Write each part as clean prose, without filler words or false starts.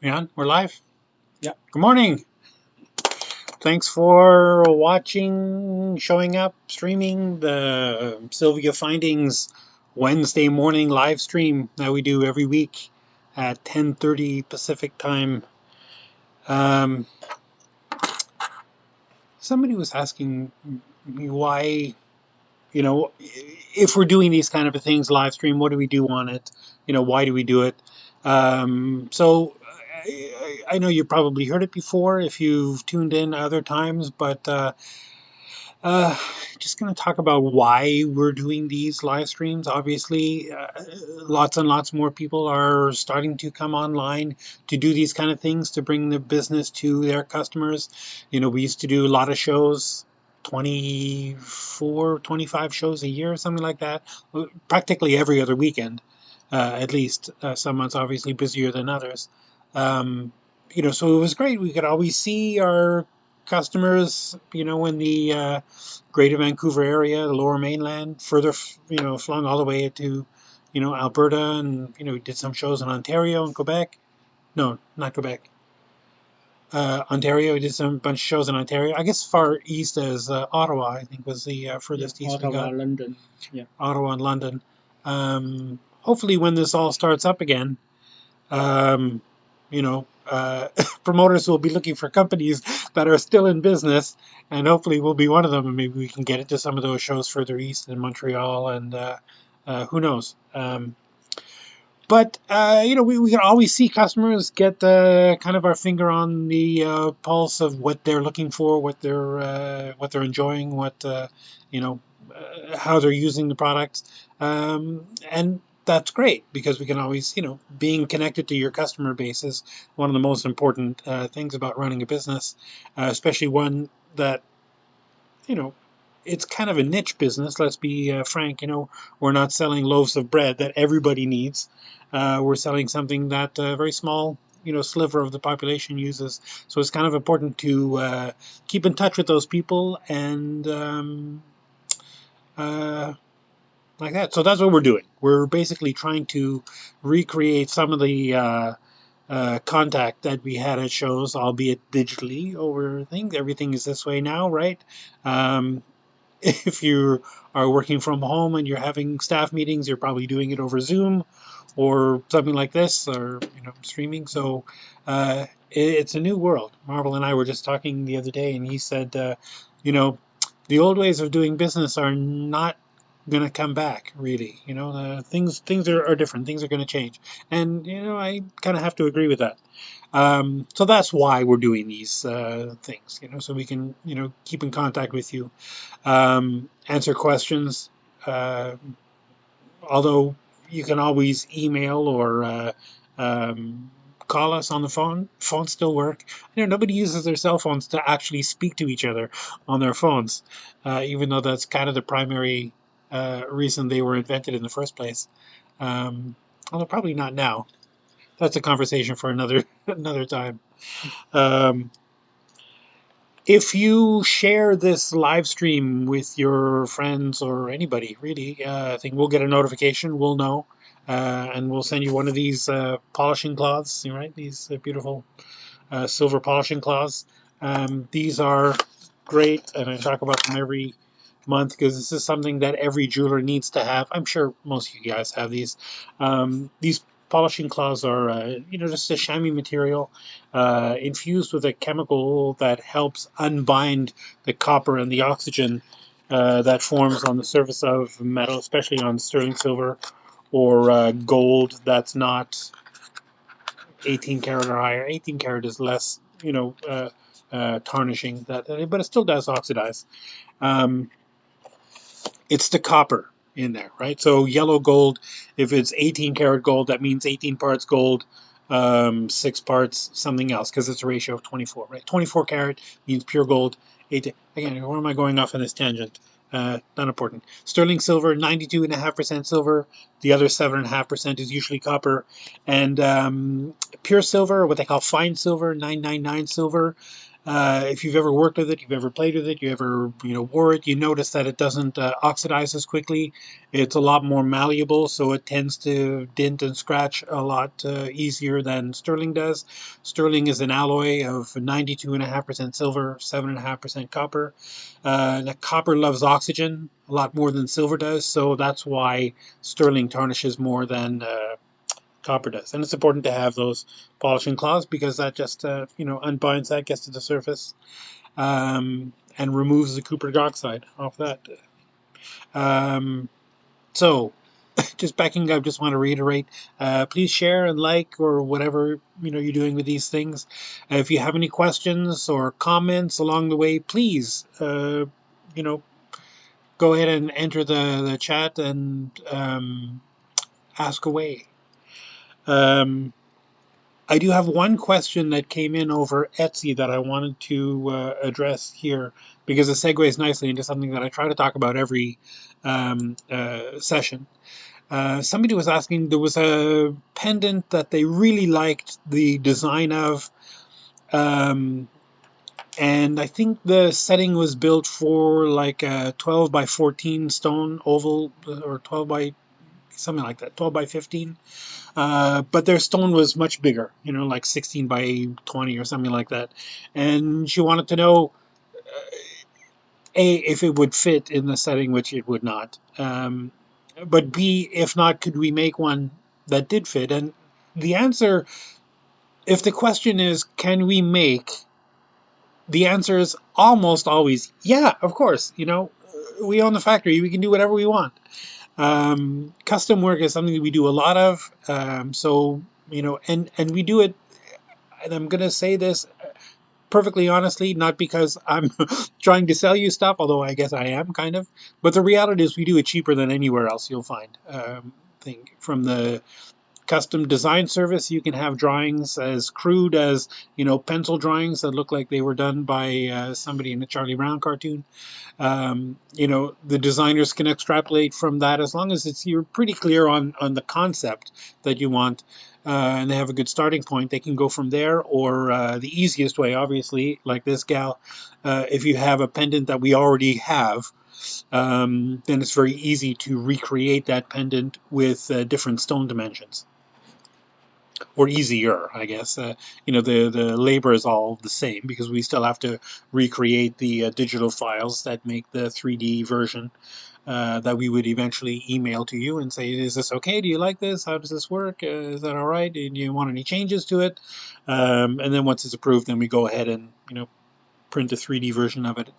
Yeah, we're live. Yeah. Good morning. Thanks for watching, showing up, streaming the SilviaFindings Wednesday morning live stream that we do every week at 10:30 Pacific time. Um, Somebody was asking me why, if we're doing these kind of things live stream, what do we do on it? Why do we do it? So I know you probably heard it before if you've tuned in other times, but uh, just going to talk about why we're doing these live streams. Obviously, lots and lots more people are starting to come online to do these kind of things to bring the business to their customers. We used to do a lot of shows, 24, 25 shows a year, something like that, practically every other weekend, at least. Some months obviously busier than others. Um, so it was great. We could always see our customers, in the Greater Vancouver area, the Lower Mainland, further, flung all the way to, Alberta, and we did some shows in Ontario and Quebec. No, not Quebec. Ontario. We did some bunch of shows in Ontario. I guess far east as Ottawa. I think was the Yeah, furthest east we Ottawa, got. London. Yeah. Ottawa and London. Hopefully, when this all starts up again, um, promoters will be looking for companies that are still in business, and hopefully we'll be one of them. And maybe we can get into some of those shows further east in Montreal, and who knows. But we can always see customers get kind of our finger on the pulse of what they're looking for, what they're enjoying, you know how they're using the products, and that's great because we can always, being connected to your customer base is one of the most important things about running a business, especially one that you know it's kind of a niche business. Let's be frank. We're not selling loaves of bread that everybody needs. We're selling something that a very small, sliver of the population uses. So it's kind of important to keep in touch with those people and uh, like that. So that's what we're doing. We're basically trying to recreate some of the contact that we had at shows, albeit digitally over things. Everything is this way now, right? Um, if you are working from home and you're having staff meetings, you're probably doing it over Zoom or something like this, or streaming. So it's a new world. Marvel and I were just talking the other day, and he said, you know, the old ways of doing business are not going to come back. Really, things are different. Things are going to change, and I kind of have to agree with that. So that's why we're doing these things, so we can, keep in contact with you, answer questions. Uh, Although you can always email or call us on the phone. Phones still work. Nobody uses their cell phones to actually speak to each other on their phones, even though that's kind of the primary reason they were invented in the first place. Although probably not now. That's a conversation for another another time. Um, if you share this live stream with your friends or anybody, really, I think we'll get a notification. We'll know, and we'll send you one of these polishing cloths. Right? These beautiful silver polishing cloths. These are great, and I talk about them every month because this is something that every jeweler needs to have. I'm sure most of you guys have these. These polishing cloths are, just a chamois material infused with a chemical that helps unbind the copper and the oxygen that forms on the surface of metal, especially on sterling silver or gold that's not 18 karat or higher. 18 karat is less, tarnishing, but it still does oxidize. Um, it's the copper in there, right? So yellow gold, if it's 18 karat gold, that means 18 parts gold, 6 parts something else, because it's a ratio of 24, right? 24 karat means pure gold. 18, again, where am I going off on this tangent? Not important. Sterling silver, 92.5% silver. The other 7.5% is usually copper. And pure silver, what they call fine silver, 999 silver. If you've ever worked with it, you've ever played with it, you ever wore it, you notice that it doesn't oxidize as quickly. It's a lot more malleable, so it tends to dent and scratch a lot easier than sterling does. Sterling is an alloy of 92.5% silver, 7.5% copper. The copper loves oxygen a lot more than silver does, so that's why sterling tarnishes more than copper does. And it's important to have those polishing cloths because that just unbinds that, gets to the surface, and removes the copper dioxide off that. Um, so just backing up, just want to reiterate, please share and like or whatever you're doing with these things. If you have any questions or comments along the way, please you know go ahead and enter the chat and ask away. I do have one question that came in over Etsy that I wanted to address here because it segues nicely into something that I try to talk about every session. Somebody was asking, there was a pendant that they really liked the design of, um, and I think the setting was built for like a 12 by 14 stone oval, or 12 by something like that, 12 by 15. But their stone was much bigger, like 16 by 20 or something like that. And she wanted to know, A, if it would fit in the setting, which it would not. But B, if not, could we make one that did fit? And the answer, if the question is, can we make, the answer is almost always, yeah, of course. We own the factory, we can do whatever we want. Custom work is something that we do a lot of. And we do it, and I'm going to say this perfectly honestly, not because I'm trying to sell you stuff, although I guess I am kind of, but the reality is we do it cheaper than anywhere else you'll find. Think from the custom design service, you can have drawings as crude as pencil drawings that look like they were done by somebody in a Charlie Brown cartoon. The designers can extrapolate from that as long as you're pretty clear on the concept that you want, and they have a good starting point. They can go from there, or the easiest way, obviously, like this gal, if you have a pendant that we already have, then it's very easy to recreate that pendant with different stone dimensions. Or easier, I guess. The labor is all the same because we still have to recreate the digital files that make the 3D version that we would eventually email to you and say, is this okay? Do you like this? How does this work? Is that all right? Do you want any changes to it? And then once it's approved, then we go ahead and print a 3D version of it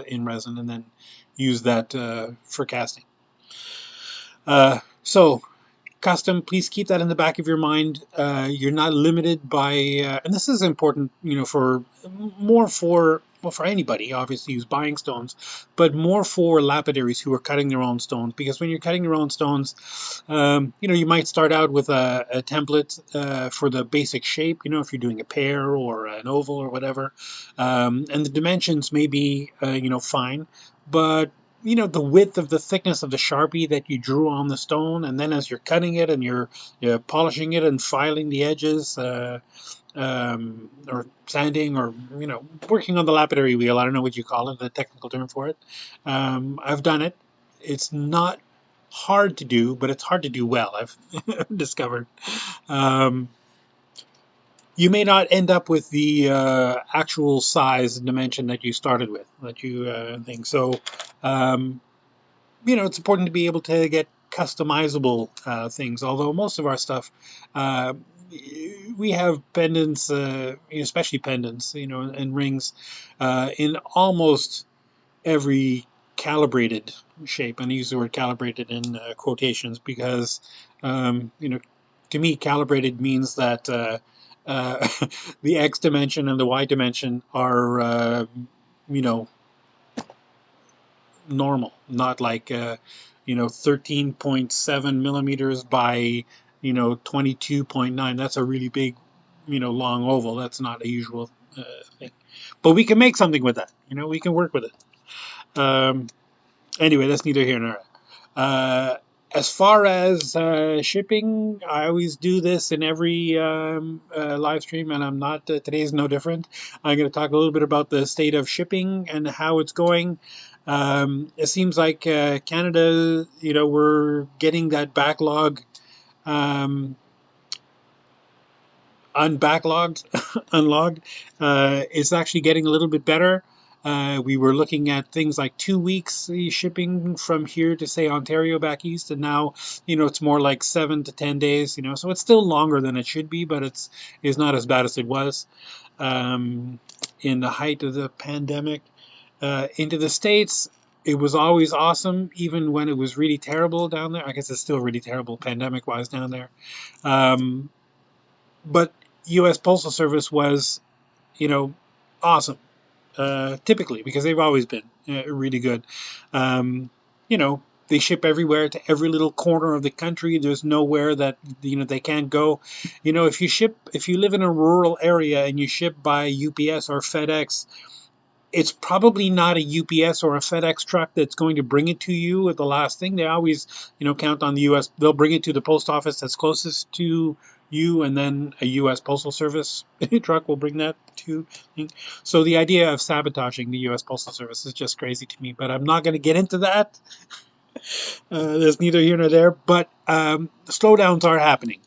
in resin and then use that for casting. So custom, please keep that in the back of your mind. You're not limited by, and this is important, for anybody, obviously, who's buying stones, but more for lapidaries who are cutting their own stones. Because when you're cutting your own stones, you might start out with a template for the basic shape, if you're doing a pear or an oval or whatever. And the dimensions may be, fine, but the width of the thickness of the Sharpie that you drew on the stone, and then as you're cutting it and you're polishing it and filing the edges, or sanding, or working on the lapidary wheel, I don't know what you call it, the technical term for it. I've done it. It's not hard to do, but it's hard to do well, I've discovered. You may not end up with the actual size and dimension that you started with, that you think. So it's important to be able to get customizable things. Although most of our stuff, uh, we have pendants, especially pendants, and rings, in almost every calibrated shape. And I use the word calibrated in quotations because, to me, calibrated means that the X dimension and the Y dimension are, normal, not like 13.7 millimeters by 22.9. That's a really big long oval. That's not a usual thing, but we can make something with that. We can work with it. Anyway, that's neither here nor there. As far as shipping, I always do this in every live stream, and I'm not, today's no different. I'm going to talk a little bit about the state of shipping and how it's going. It seems like Canada, we're getting that backlog um, unbacklogged, unlogged. It's actually getting a little bit better. We were looking at things like 2 weeks shipping from here to say Ontario back east, and now it's more like 7 to 10 days. So it's still longer than it should be, but it's not as bad as it was in the height of the pandemic. Into the States, it was always awesome, even when it was really terrible down there. I guess it's still really terrible pandemic wise down there. Um, but U.S. Postal Service was, awesome, typically, because they've always been really good. Um, you know, they ship everywhere to every little corner of the country. There's nowhere that they can't go. If you live in a rural area and you ship by UPS or FedEx, it's probably not a UPS or a FedEx truck that's going to bring it to you at the last thing. They always, count on the US. They'll bring it to the post office that's closest to you, and then a US Postal Service truck will bring that to you. So the idea of sabotaging the US Postal Service is just crazy to me, but I'm not going to get into that. There's neither here nor there, but slowdowns are happening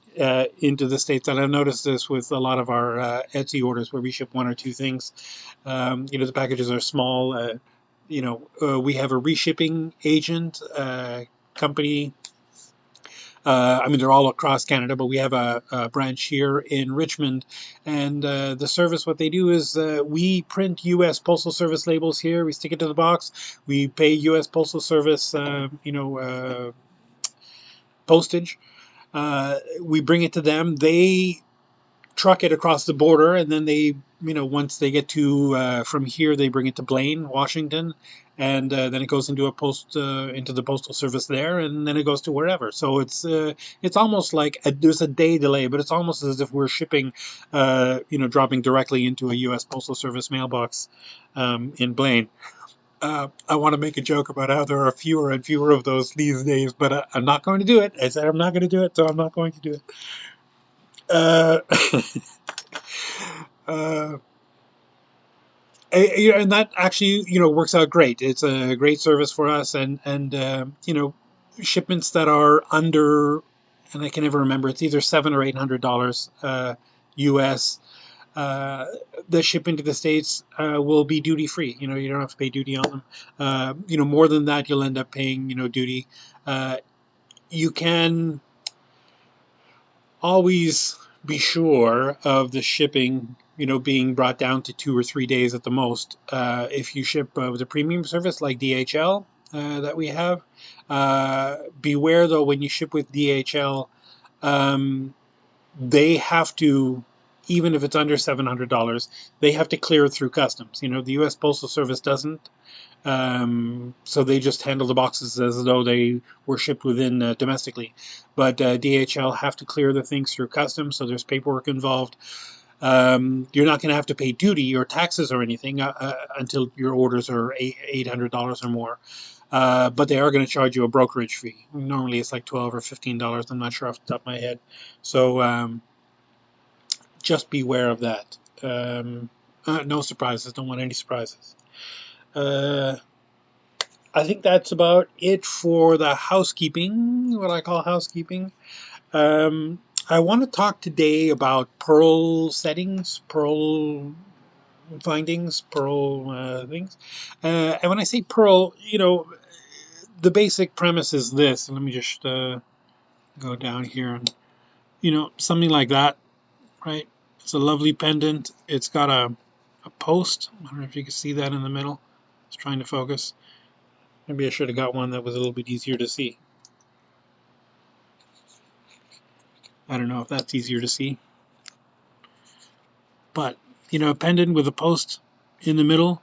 into the States, and I've noticed this with a lot of our Etsy orders where we ship one or two things. The packages are small. We have a reshipping agent company. They're all across Canada, but we have a branch here in Richmond. And the service, what they do is we print U.S. Postal Service labels here. We stick it to the box. We pay U.S. Postal Service, postage. We bring it to them. They truck it across the border, and then once they get to from here, they bring it to Blaine, Washington, and then it goes into into the postal service there, and then it goes to wherever. So it's almost like there's a day delay, but it's almost as if we're shipping, dropping directly into a U.S. Postal Service mailbox in Blaine. I want to make a joke about how there are fewer and fewer of those these days, but I'm not going to do it. I said I'm not going to do it, so I'm not going to do it. Uh, uh, and that actually works out great. It's a great service for us, and shipments that are under, and I can never remember, it's either $700 or $800 US uh, that ship into the States will be duty free. You don't have to pay duty on them. More than that, you'll end up paying duty. You can always be sure of the shipping, being brought down to 2 or 3 days at the most. If you ship with a premium service like DHL that we have, beware though when you ship with DHL, they have to, even if it's under $700, they have to clear it through customs. The U.S. Postal Service doesn't. So they just handle the boxes as though they were shipped within domestically. But DHL have to clear the things through customs, so there's paperwork involved. You're not going to have to pay duty or taxes or anything until your orders are $800 or more. But they are going to charge you a brokerage fee. Normally it's like $12 or $15. I'm not sure off the top of my head. So just beware of that. No surprises. Don't want any surprises. I think that's about it for the housekeeping, what I call housekeeping. I want to talk today about Pearl settings, Pearl findings, Pearl things. And when I say Pearl, the basic premise is this. Let me just go down here and, something like that, right? It's a lovely pendant. It's got a post. I don't know if you can see that in the middle. It's trying to focus. Maybe I should have got one that was a little bit easier to see. I don't know if that's easier to see. But, a pendant with a post in the middle,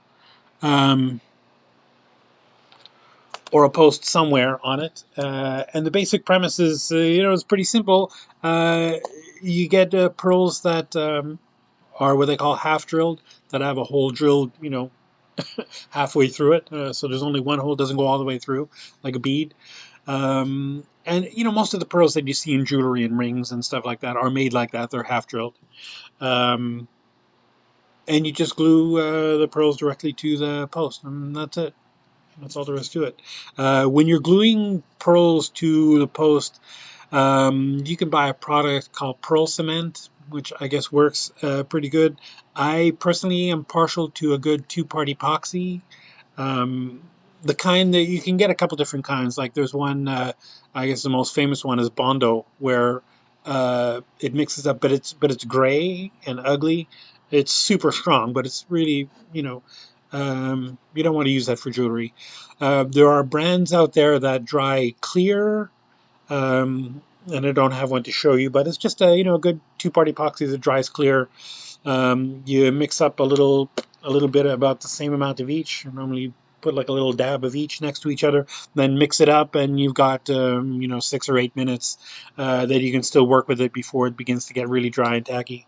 or a post somewhere on it. And the basic premise is, it's pretty simple. You get pearls that are what they call half drilled, that have a hole drilled, halfway through it. So there's only one hole, doesn't go all the way through, like a bead. And most of the pearls that you see in jewelry and rings and stuff like that are made like that. They're half drilled. Um, and you just glue the pearls directly to the post, and that's it. That's all there is to it. When you're gluing pearls to the post, you can buy a product called pearl cement, which I guess works pretty good. I personally am partial to a good two-part epoxy. Um, the kind that you can get a couple different kinds. Like there's one, I guess the most famous one is Bondo, where it mixes up, but it's gray and ugly. It's super strong, but it's really, you don't want to use that for jewelry. There are brands out there that dry clear, and I don't have one to show you, but it's just a good two-part epoxy that dries clear. You mix up a little bit, about the same amount of each. You normally put like a little dab of each next to each other, then mix it up, and you've got 6 or 8 minutes that you can still work with it before it begins to get really dry and tacky.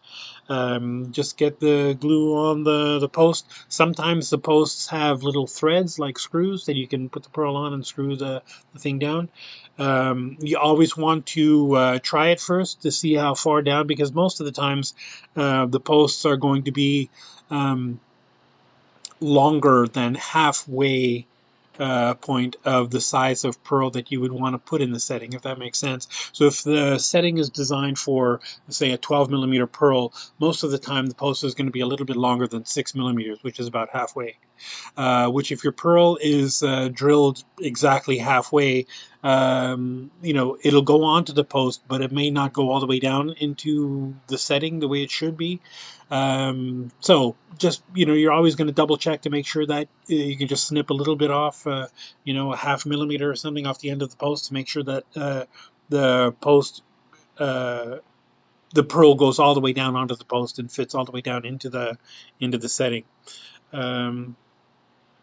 Just get the glue on the post. Sometimes the posts have little threads like screws that you can put the pearl on and screw the thing down. You always want to try it first to see how far down, because most of the times the posts are going to be um, longer than halfway point of the size of pearl that you would want to put in the setting, if that makes sense. So if the setting is designed for, say, a 12 millimeter pearl, most of the time the post is going to be a little bit longer than 6 millimeters, which is about halfway. Which if your pearl is drilled exactly halfway, it'll go onto the post, but it may not go all the way down into the setting the way it should be. So just, you're always going to double check to make sure that you can just snip a little bit off, a half millimeter or something off the end of the post to make sure that the post, uh, the pearl goes all the way down onto the post and fits all the way down into the setting. Um,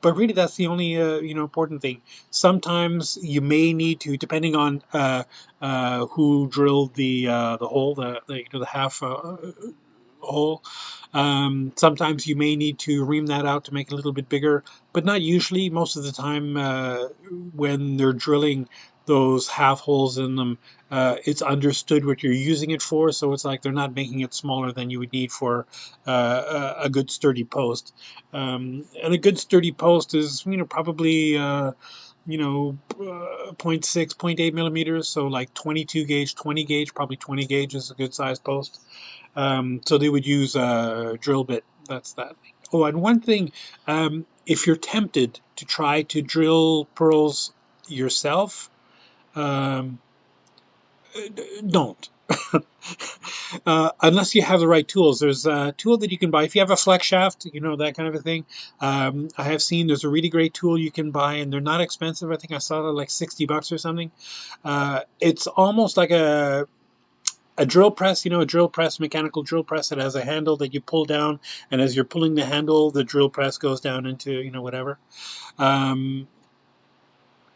but really, that's the only important thing. Sometimes you may need to, depending on who drilled the hole, the half hole. Sometimes you may need to ream that out to make it a little bit bigger, but not usually. Most of the time, when they're drilling those half holes in them, it's understood what you're using it for, so it's like they're not making it smaller than you would need for a good sturdy post. And a good sturdy post is, probably zero point 0.6, zero point 0.8 millimeters, so like 22 gauge, 20 gauge, probably 20 gauge is a good size post. So they would use a drill bit. That's that. Oh, and one thing, if you're tempted to try to drill pearls yourself, um, don't. Unless you have the right tools. There's a tool that you can buy. If you have a flex shaft, that kind of a thing. I have seen there's a really great tool you can buy, and they're not expensive. I think I saw it like $60 or something. It's almost like a drill press, a drill press, mechanical drill press that has a handle that you pull down, and as you're pulling the handle, the drill press goes down into, whatever. Um,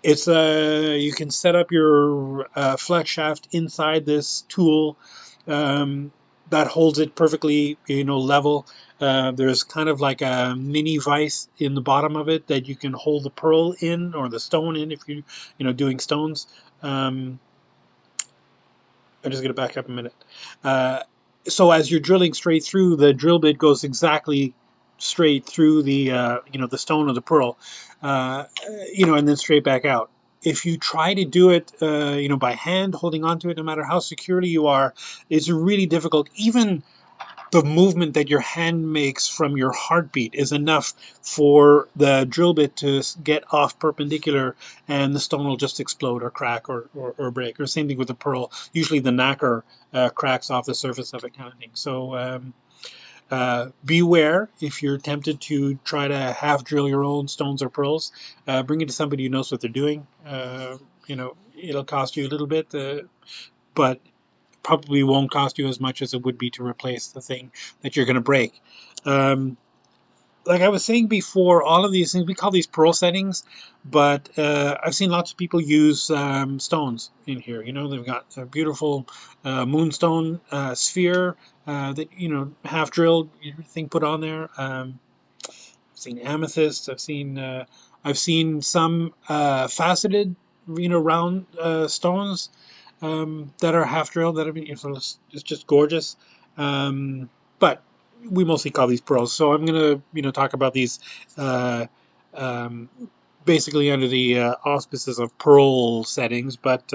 it's you can set up your flex shaft inside this tool that holds it perfectly, level. There's kind of like a mini vise in the bottom of it that you can hold the pearl in, or the stone in, if doing stones. Um, I'm just going to back up a minute. Uh, so as you're drilling straight through, the drill bit goes exactly straight through the stone or the pearl, and then straight back out. If you try to do it, by hand, holding onto it, no matter how securely you are, it's really difficult. Even the movement that your hand makes from your heartbeat is enough for the drill bit to get off perpendicular, and the stone will just explode or crack or break. Or same thing with the pearl. Usually the nacre cracks off the surface of it, kind of thing. So beware if you're tempted to try to half drill your own stones or pearls. Bring it to somebody who knows what they're doing. It'll cost you a little bit, but probably won't cost you as much as it would be to replace the thing that you're going to break. Um, like I was saying before, all of these things, we call these pearl settings, but I've seen lots of people use stones in here. They've got a beautiful moonstone sphere that, half drilled, thing put on there. I've seen amethysts. I've seen some faceted round stones that are half drilled. That it's just gorgeous. But we mostly call these pearls. So I'm gonna talk about these uh, um, basically under the auspices of pearl settings. But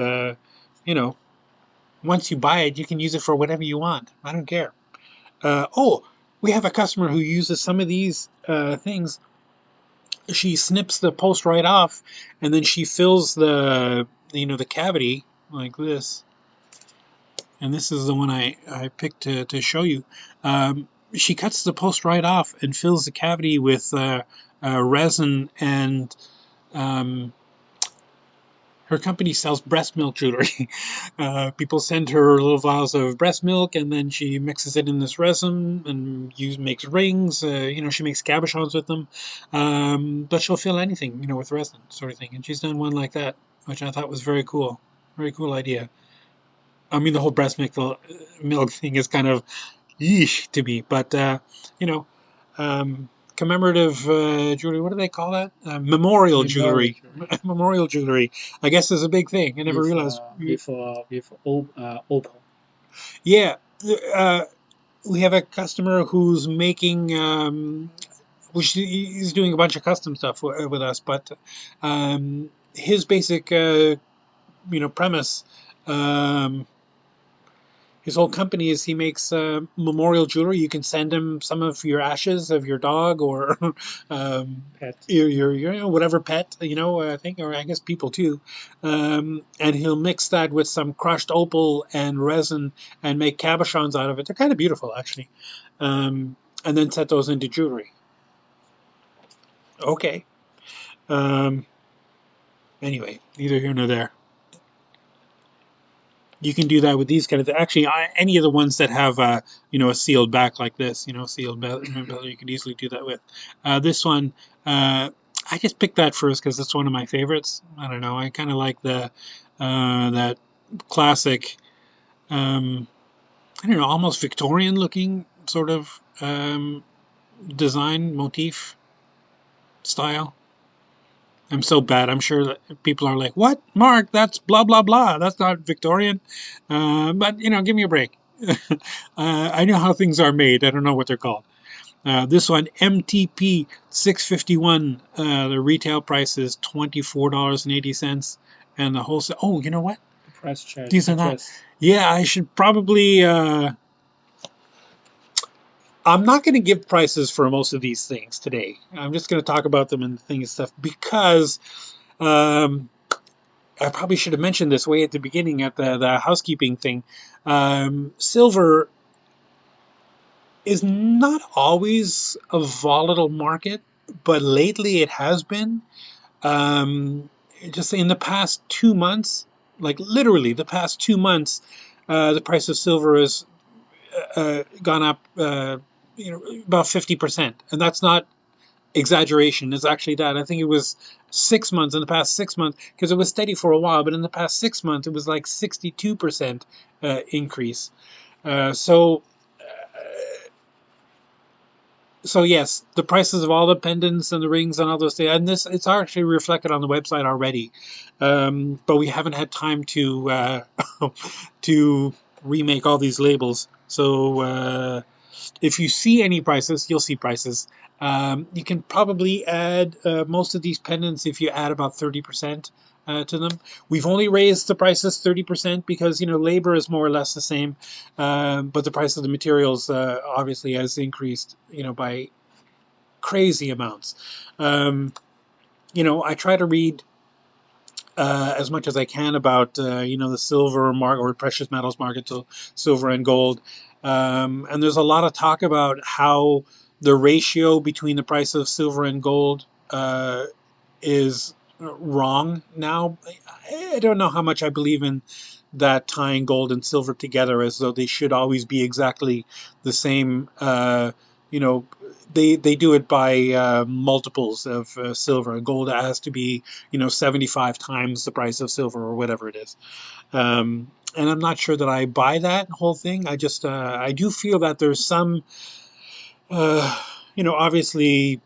you know, once you buy it, you can use it for whatever you want. I don't care. Oh, we have a customer who uses some of these things. She snips the post right off, and then she fills the cavity like this. And this is the one I picked to show you. She cuts the post right off and fills the cavity with resin, and um, her company sells breast milk jewelry. People send her little vials of breast milk, and then she mixes it in this resin and makes rings. She makes cabochons with them. But she'll fill anything, with resin, sort of thing. And she's done one like that, which I thought was very cool. Very cool idea. I mean, the whole breast milk thing is kind of yeesh to me, but you know, commemorative jewelry. What do they call that? Memorial jewelry. Memorial jewelry. I guess is a big thing. I never realized. With opal. Yeah, we have a customer who's making. Which he's doing a bunch of custom stuff with us, but his basic, premise. Um, His whole company is he makes memorial jewelry. You can send him some of your ashes of your dog or Pet. your whatever pet, I think, or I guess people too. And he'll mix that with some crushed opal and resin and make cabochons out of it. They're kind of beautiful, actually. And then set those into jewelry. Okay. Um, anyway, neither here nor there. You can do that with these kind of actually any of the ones that have a sealed back like this, sealed belly, you can easily do that with. This one, I just picked that first because it's one of my favorites. I don't know, I kind of like that classic, I don't know, almost Victorian looking sort of design motif style. I'm so bad. I'm sure that people are like, "What, Mark? That's blah blah blah. That's not Victorian." But give me a break. I know how things are made. I don't know what they're called. This one, MTP 651. The retail price is $24.80, and the wholesale. Oh, you know what? The price charge. These are not. Yeah, I should probably. I'm not going to give prices for most of these things today. I'm just going to talk about them and things stuff because I probably should have mentioned this way at the beginning at the housekeeping thing. Silver is not always a volatile market, but lately it has been. Just in the past 2 months, like literally the past 2 months, the price of silver has gone up, about 50%, and that's not exaggeration. Is actually that. I think it was 6 months in the past 6 months because it was steady for a while, but in the past 6 months it was like 62% increase. So yes, the prices of all the pendants and the rings and all those things, and this it's actually reflected on the website already, but we haven't had time to to remake all these labels. So if you see any prices, you'll see prices. You can probably add most of these pendants if you add about 30% to them. We've only raised the prices 30% because labor is more or less the same, but the price of the materials obviously has increased by crazy amounts. I try to read as much as I can about the silver market or precious metals market, so silver and gold. And there's a lot of talk about how the ratio between the price of silver and gold is wrong now. I don't know how much I believe in that tying gold and silver together as though they should always be exactly the same. You know, they do it by multiples of silver. Gold has to be 75 times the price of silver or whatever it is. And I'm not sure that I buy that whole thing. I do feel that there's some, obviously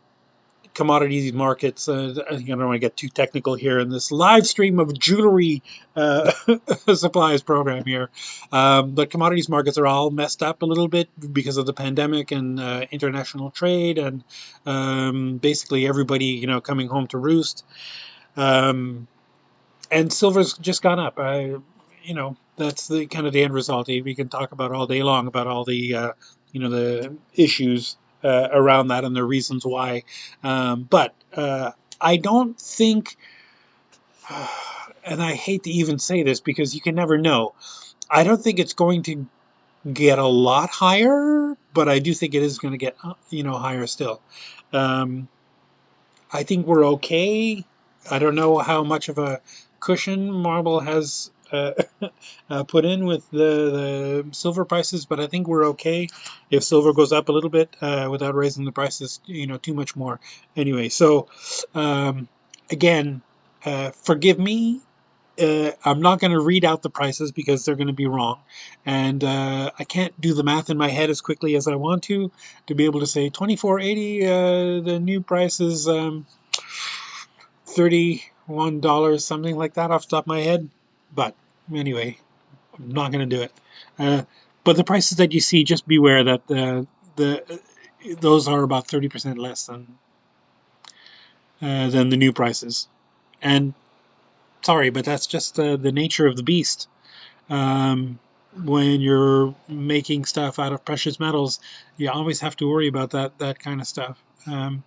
commodities markets. I don't want to get too technical here in this live stream of jewelry supplies program here. But commodities markets are all messed up a little bit because of the pandemic and international trade and basically everybody, coming home to roost. Um, and silver's just gone up. That's the kind of the end result. We can talk about all day long about all the issues around that and the reasons why. But I don't think, and I hate to even say this because you can never know. I don't think it's going to get a lot higher, but I do think it is going to get higher still. Um, I think we're okay. I don't know how much of a cushion Marble has put in with the silver prices, but I think we're okay if silver goes up a little bit without raising the prices, too much more. Anyway, so um, again, forgive me. I'm not going to read out the prices because they're going to be wrong, and I can't do the math in my head as quickly as I want to be able to say 24.80. The new price is $31, something like that, off the top of my head. But anyway, I'm not going to do it. Uh, but the prices that you see, just beware that the those are about 30% less than the new prices. And sorry, but that's just the nature of the beast. Um, when you're making stuff out of precious metals, you always have to worry about that kind of stuff. Uh,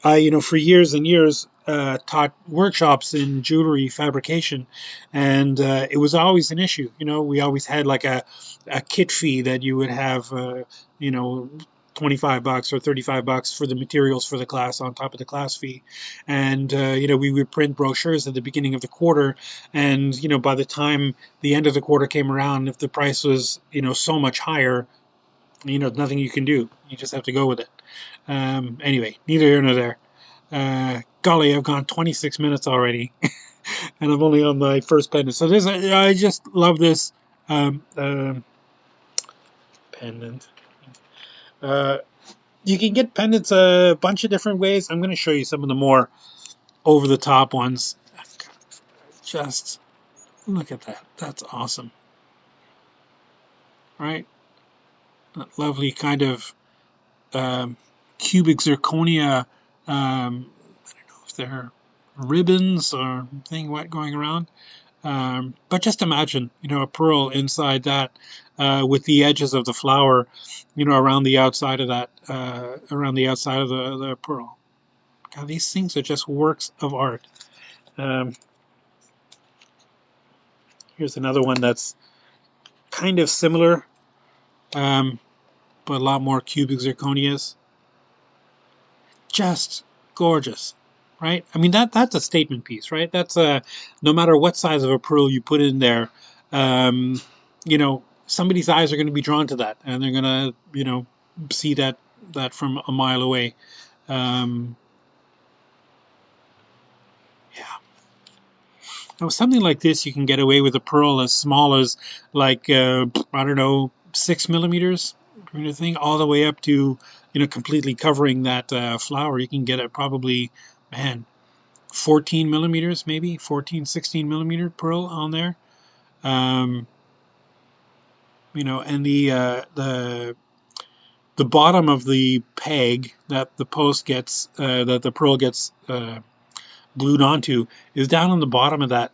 I, for years and years, taught workshops in jewelry fabrication, and it was always an issue. We always had like a kit fee that you would have, you know, $25 or $35 for the materials for the class on top of the class fee. And, we would print brochures at the beginning of the quarter. And, by the time the end of the quarter came around, if the price was, so much higher, nothing you can do. You just have to go with it. Anyway, neither here nor there. Golly, I've gone 26 minutes already, and I'm only on my first pendant. So I just love this pendant. Uh, you can get pendants a bunch of different ways. I'm going to show you some of the more over the top ones. Just look at that. That's awesome, right? That lovely kind of cubic zirconia. I don't know if they're ribbons or thing what going around. But just imagine, a pearl inside that with the edges of the flower, around the outside of that, around the outside of the pearl. God, these things are just works of art. Um, Here's another one that's kind of similar, um, but a lot more cubic zirconias. Just gorgeous, right? I mean that's a statement piece, right? That's a no matter what size of a pearl you put in there, somebody's eyes are going to be drawn to that, and they're going to see that from a mile away. Um, yeah. Now something like this, you can get away with a pearl as small as like I don't know 6 millimeters, kind of thing, all the way up to completely covering that flower. You can get it probably, man, 14 millimeters, maybe 14, 16 millimeter pearl on there. Um, and the bottom of the peg that the post gets that the pearl gets glued onto is down on the bottom of that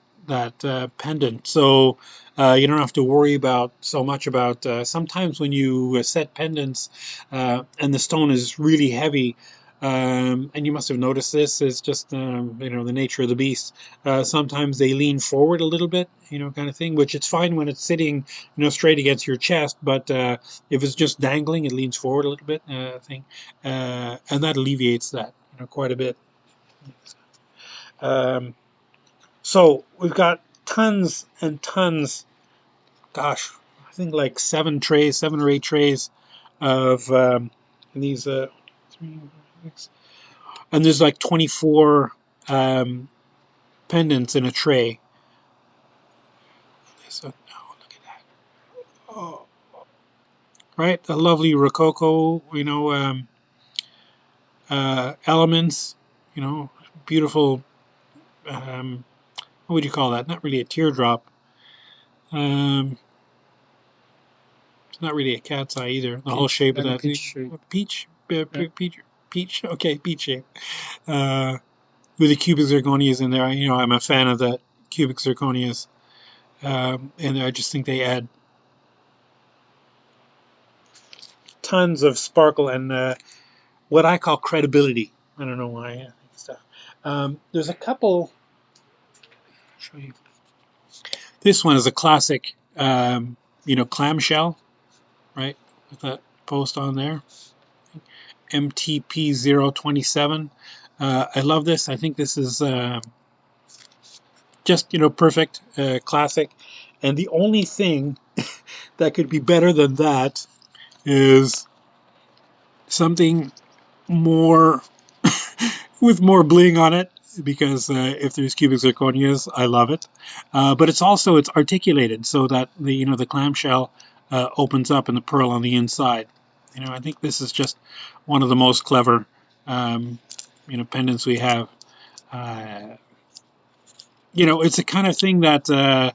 pendant. So you don't have to worry about so much about sometimes when you set pendants and the stone is really heavy. And you must have noticed this. It's just the nature of the beast. Sometimes they lean forward a little bit, kind of thing. Which it's fine when it's sitting, straight against your chest. But if it's just dangling, it leans forward a little bit, thing, and that alleviates that, quite a bit. Um, so we've got tons and tons. Gosh, I think like 7 or 8 trays of these. And there's like 24 um, pendants in a tray. So, oh, look at that. Oh, right, a lovely rococo, elements, you know, beautiful, what would you call that? Not really a teardrop. Um, it's not really a cat's eye either. The whole Peach, shape of like a that peach thing. shape. Peach, Yeah. peach. Okay, peach shape. Uh, with the cubic zirconias in there. You know, I'm a fan of the cubic zirconias, and I just think they add tons of sparkle and what I call credibility. I don't know why. Stuff. There's a couple. Show you. This one is a classic, you know, clamshell, right? With that post on there, MTP027. I love this. I think this is just, you know, perfect, classic. And the only thing that could be better than that is something more with more bling on it, because if there's cubic zirconias, I love it. But it's articulated so that the, you know, the clamshell opens up and the pearl on the inside. You know, I think this is just one of the most clever, um, you know, pendants we have. Uh, you know, it's the kind of thing that I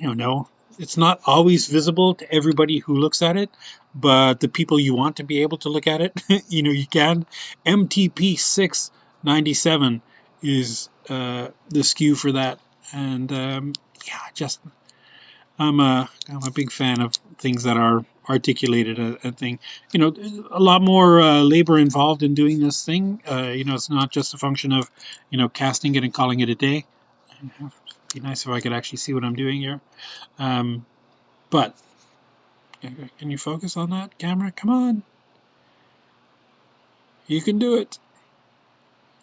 don't know. It's not always visible to everybody who looks at it, but the people you want to be able to look at it, you know, you can. MTP 697 is the SKU for that, and yeah, just I'm a big fan of things that are articulated. A thing, you know, a lot more labor involved in doing this thing. You know, it's not just a function of, you know, casting it and calling it a day. It'd be nice if I could actually see what I'm doing here. Um, but can you focus on that camera? Come on, you can do it.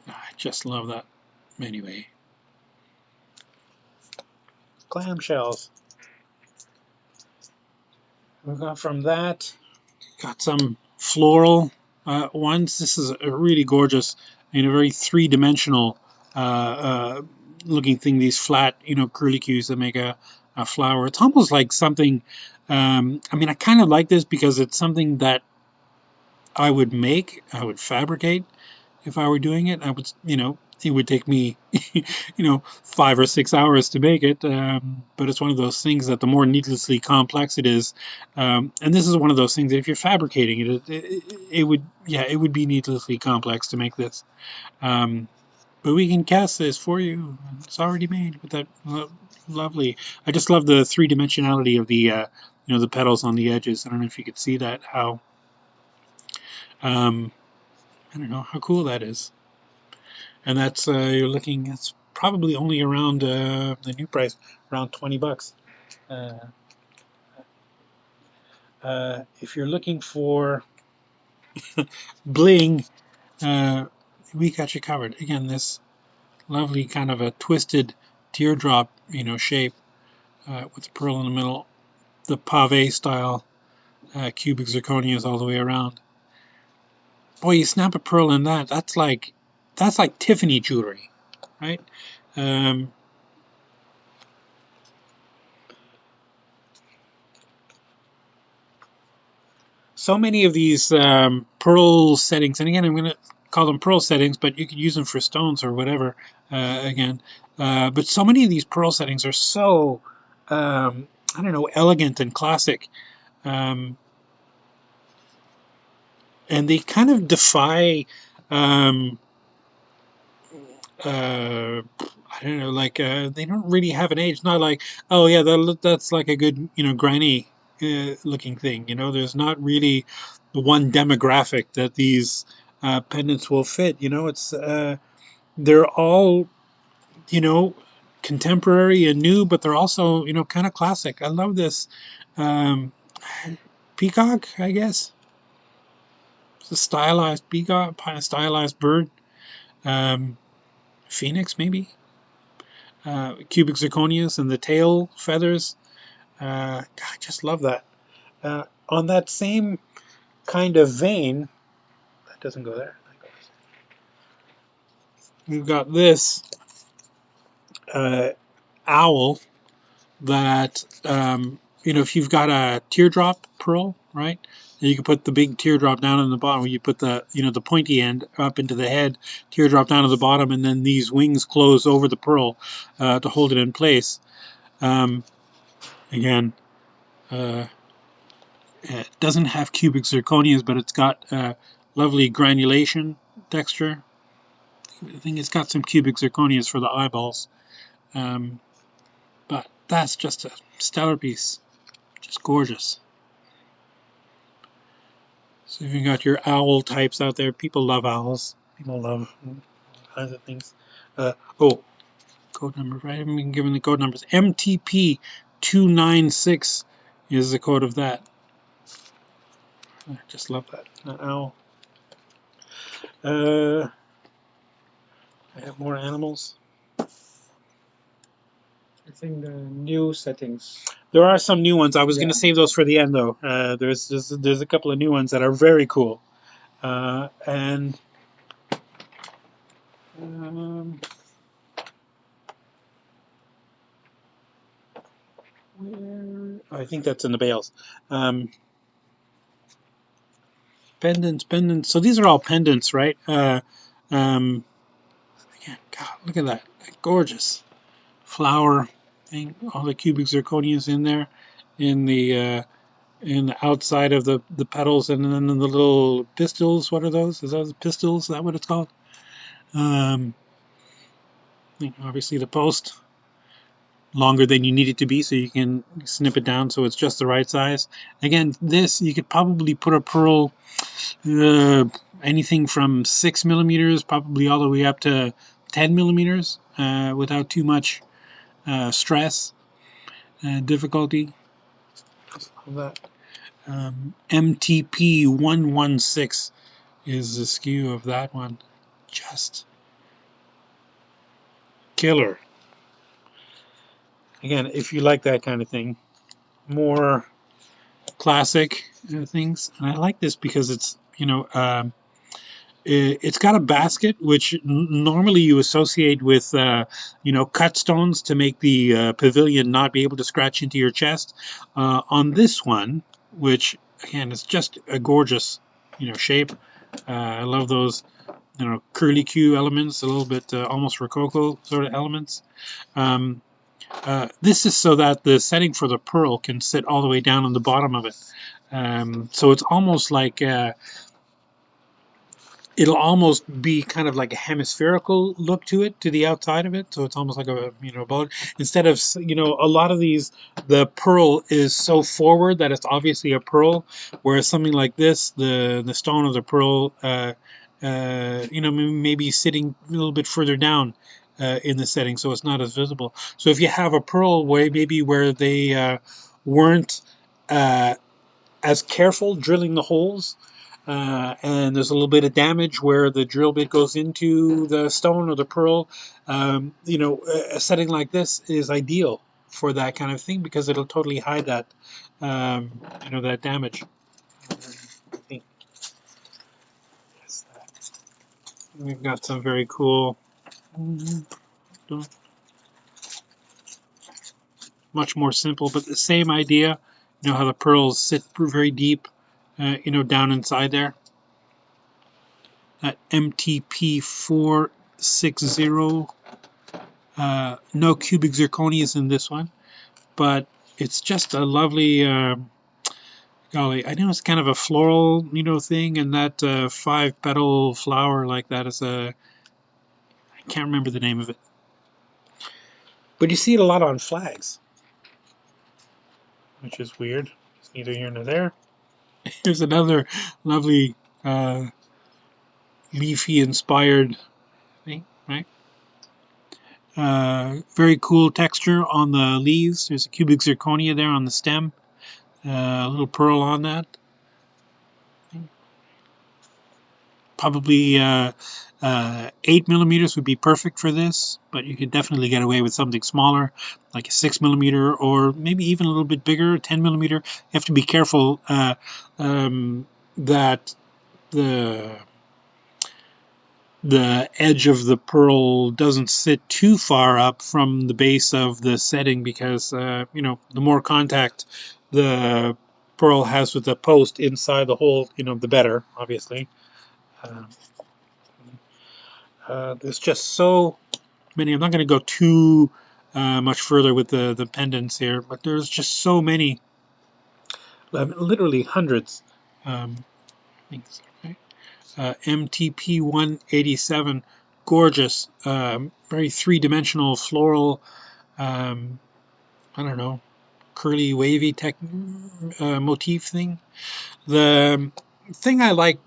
I just love that. Anyway, clamshells. We got from that. Got some floral ones. This is a really gorgeous, you know, very three-dimensional looking thing. These flat, you know, curlicues that make a flower. It's almost like something. I mean, I kind of like this because it's something that I would make. I would fabricate if I were doing it. I would, you know, it would take me, you know, 5 or 6 hours to make it. But it's one of those things that the more needlessly complex it is, and this is one of those things that if you're fabricating it would, yeah, it would be needlessly complex to make this. Um, but we can cast this for you. It's already made with that lovely. I just love the three dimensionality of the, you know, the petals on the edges. I don't know if you could see that. How, um, I don't know how cool that is. And that's you're looking. It's probably only around the new price, around $20. Uh, if you're looking for bling, uh, we got you covered. Again, this lovely kind of a twisted teardrop, you know, shape with the pearl in the middle, the pave style cubic zirconias all the way around. Boy, you snap a pearl in that. That's like Tiffany jewelry, right? Um, so many of these pearl settings, and again, I'm going to call them pearl settings, but you could use them for stones or whatever. Again, but so many of these pearl settings are so, I don't know, elegant and classic, um, and they kind of defy. Um, I don't know, like they don't really have an age. Not like, oh yeah, that's like a good, you know, granny looking thing. You know, there's not really the one demographic that these pendants will fit. You know, it's they're all, you know, contemporary and new, but they're also, you know, kind of classic. I love this um, peacock. I guess it's a stylized peacock, stylized bird. Phoenix maybe. Cubic zirconias and the tail feathers. I just love that. On that same kind of vein, that doesn't go there. We've got this uh, owl that, you know, if you've got a teardrop pearl, right? And you can put the big teardrop down in the bottom. You put the the pointy end up into the head, teardrop down at the bottom, and then these wings close over the pearl to hold it in place. Again, it doesn't have cubic zirconias, but it's got lovely granulation texture. I think it's got some cubic zirconias for the eyeballs. But that's just a stellar piece. Just gorgeous. So you've got your owl types out there. People love owls. People love all kinds of things. Oh, code number, right? I haven't been given the code numbers. MTP 296 is the code of that. I just love that. Owl. I have more animals. I think the new settings. There are some new ones. I was going Yeah. to save those for the end, though. There's a couple of new ones that are very cool. And where? I think that's in the bales. Pendants. So these are all pendants, right? Again, God, look at that. Gorgeous flower thing. All the cubic zirconias in there, in the outside of the petals, and then the little pistils. What are those? Is those pistils? Is that what it's called? Obviously the post longer than you need it to be, so you can snip it down so it's just the right size. Again, this you could probably put a pearl anything from 6 millimeters, probably all the way up to 10 millimeters, without too much stress and difficulty. That MTP 116 is the SKU of that one. Just killer. Again, if you like that kind of thing, more classic things, and I like this because it's it's got a basket which normally you associate with cut stones to make the pavilion not be able to scratch into your chest. On this one, which again is just a gorgeous shape. I love those curly Q elements, a little bit almost rococo sort of elements. This is so that the setting for the pearl can sit all the way down on the bottom of it. So it's almost like it'll almost be kind of like a hemispherical look to it, to the outside of it. So it's almost like a boat. Instead of a lot of these, the pearl is so forward that it's obviously a pearl, whereas something like this, the stone of the pearl, maybe sitting a little bit further down in the setting, so it's not as visible. So if you have a pearl way, maybe where they weren't as careful drilling the holes, and there's a little bit of damage where the drill bit goes into the stone or the pearl. A setting like this is ideal for that kind of thing because it'll totally hide that, that damage. I think we've got some very cool, much more simple, but the same idea. How the pearls sit very deep, down inside there. That MTP 460. No cubic zirconias in this one, but it's just a lovely, golly, I know it's kind of a floral, thing, and that 5-petal flower like that is I can't remember the name of it. But you see it a lot on flags, which is weird. It's neither here nor there. Here's another lovely leafy inspired thing, right? Very cool texture on the leaves. There's a cubic zirconia there on the stem. A little pearl on that. Probably 8 millimeters would be perfect for this, but you could definitely get away with something smaller, like a 6 millimeter, or maybe even a little bit bigger, 10 millimeter. You have to be careful that the edge of the pearl doesn't sit too far up from the base of the setting, because the more contact the pearl has with the post inside the hole, the better, obviously. Uh, there's just so many. I'm not going to go too much further with the pendants here, but there's just so many, literally hundreds. Things. Okay. MTP 187, gorgeous, very three-dimensional floral. Um, I don't know, curly, wavy motif thing. The thing I like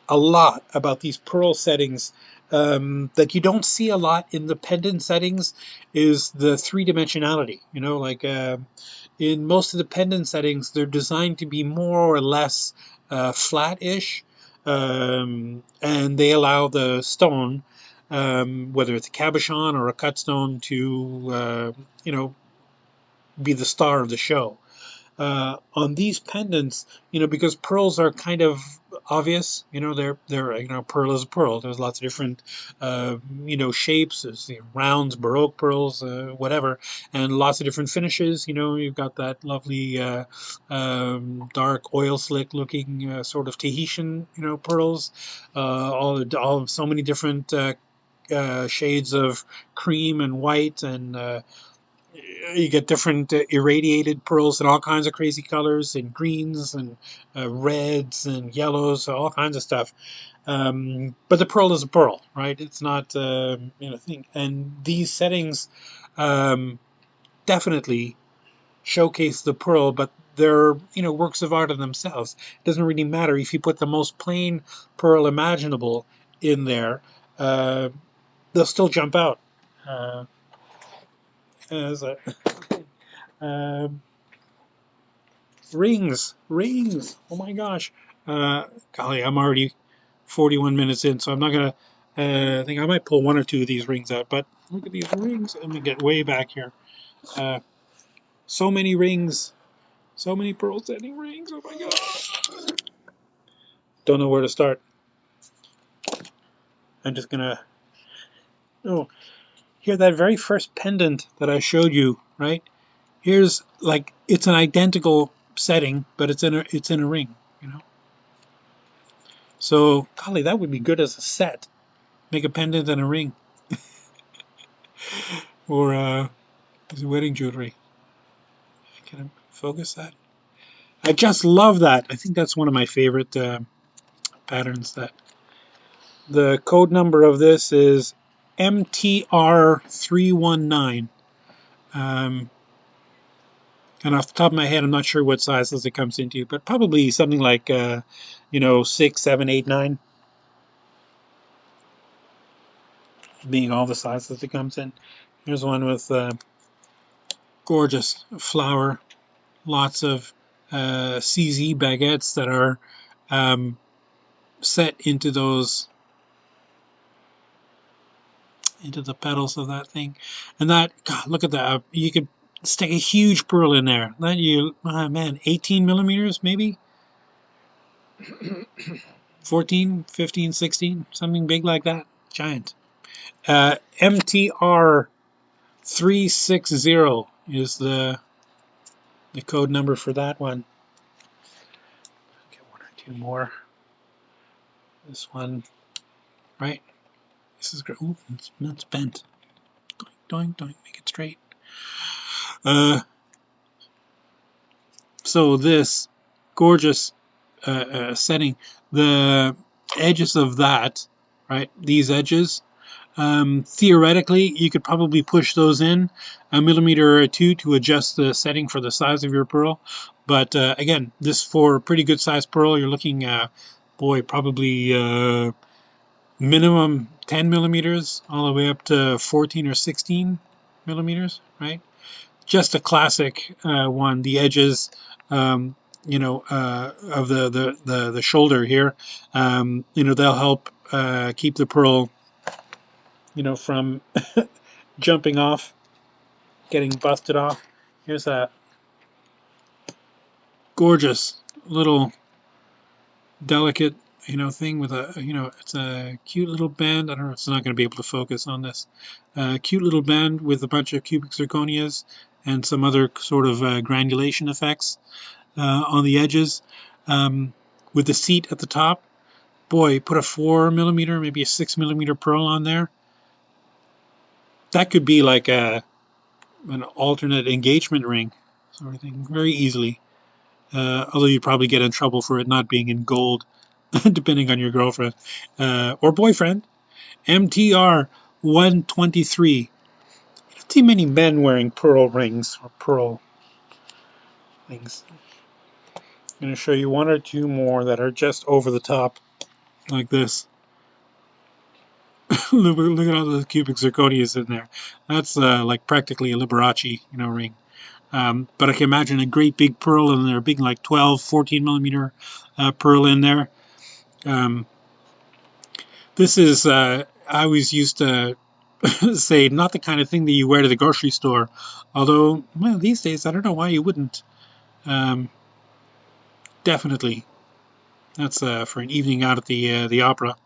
a lot about these pearl settings that you don't see a lot in the pendant settings is the three-dimensionality. Like in most of the pendant settings, they're designed to be more or less flat-ish, and they allow the stone, whether it's a cabochon or a cut stone, to be the star of the show. On these pendants, because pearls are kind of obvious, they're pearl is a pearl. There's lots of different shapes. There's rounds, baroque pearls, whatever, and lots of different finishes. You've got that lovely dark oil slick looking sort of Tahitian pearls, all so many different shades of cream and white, and you get different irradiated pearls in all kinds of crazy colors, and greens and reds and yellows, all kinds of stuff. But the pearl is a pearl, right? It's not thing. And these settings definitely showcase the pearl, but they're works of art in themselves. It doesn't really matter if you put the most plain pearl imaginable in there; they'll still jump out. Uh, as a, um, Rings. Oh my gosh. Golly, I'm already 41 minutes in, so I'm not gonna. I think I might pull one or two of these rings out. But look at these rings. Let me get way back here. Uh, so many rings. So many pearl setting rings. Oh my god. Don't know where to start. I'm just gonna. Oh, here that very first pendant that I showed you, right? Here's like it's an identical setting, but it's in a ring. So, golly, that would be good as a set. Make a pendant and a ring, or as wedding jewelry. Can I focus that? I just love that. I think that's one of my favorite patterns. That the code number of this is MTR319. Um, and off the top of my head, I'm not sure what sizes it comes into, but probably something like 6, 7, 8, 9, being all the sizes it comes in. Here's one with gorgeous flower, lots of CZ baguettes that are set into the petals of that thing. And that, God, look at that. You could stick a huge pearl in there. That oh man, 18 millimeters maybe? 14, 15, 16, something big like that. Giant. MTR 360 is the code number for that one. Get one or two more. This one, right? This is great. Ooh, it's bent. Doink, doink, make it straight. So this gorgeous setting, the edges of that, right? These edges, theoretically, you could probably push those in a millimeter or two to adjust the setting for the size of your pearl. But again, this for a pretty good sized pearl, you're looking, boy, probably minimum 10 millimeters all the way up to 14 or 16 millimeters, right? Just a classic one. The edges, of the shoulder here, they'll help keep the pearl, from jumping off, getting busted off. Here's a gorgeous little delicate, thing with a, it's a cute little band. I don't know, it's not going to be able to focus on this. Cute little band with a bunch of cubic zirconias and some other sort of granulation effects on the edges. With the seat at the top, boy, put a 4 millimeter, maybe a 6 millimeter pearl on there. That could be like an alternate engagement ring sort of thing, very easily. Although you'd probably get in trouble for it not being in gold, depending on your girlfriend or boyfriend. MTR 123. I don't see many men wearing pearl rings or pearl things. I'm going to show you one or two more that are just over the top, like this. Look at all those cubic zirconias in there. That's like practically a Liberace, ring. But I can imagine a great big pearl in there, a big like 12, 14 millimeter pearl in there. This is, I always used to say, not the kind of thing that you wear to the grocery store. Although, well, these days, I don't know why you wouldn't. Um, Definitely. That's for an evening out at the opera.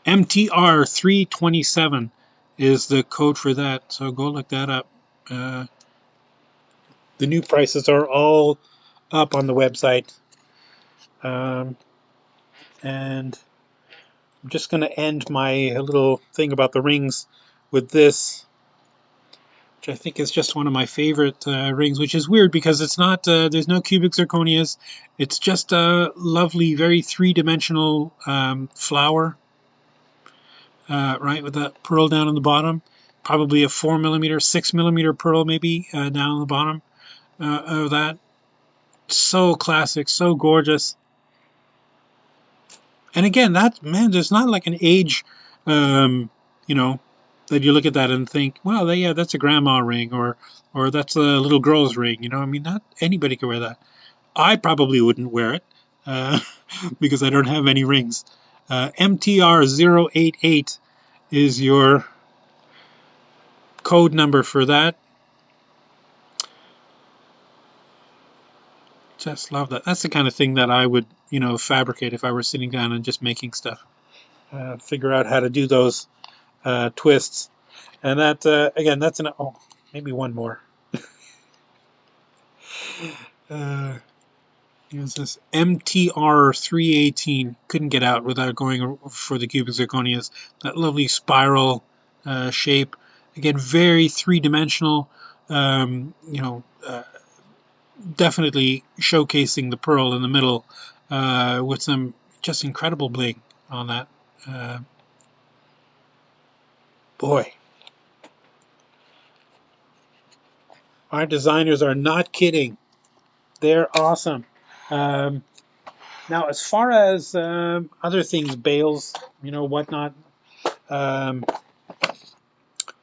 MTR 327 is the code for that, so go look that up. The new prices are all up on the website. And I'm just going to end my little thing about the rings with this, which I think is just one of my favorite rings, which is weird because it's not, there's no cubic zirconias. It's just a lovely, very three-dimensional flower, right, with that pearl down on the bottom. Probably a 4 millimeter, 6 millimeter pearl maybe down on the bottom of that. So classic, so gorgeous. And again, that, man, there's not like an age, you know, that you look at that and think, well, yeah, that's a grandma ring, or that's a little girl's ring. I mean, not anybody can wear that. I probably wouldn't wear it because I don't have any rings. MTR088 is your code number for that. Just love that. That's the kind of thing that I would, fabricate if I were sitting down and just making stuff. Figure out how to do those twists. And that, again, that's maybe one more. Here's this MTR 318. Couldn't get out without going for the cubic zirconias. That lovely spiral shape. Again, very three-dimensional. Definitely showcasing the pearl in the middle with some just incredible bling on that. Boy, our designers are not kidding. They're awesome. Now, as far as other things, bales, whatnot,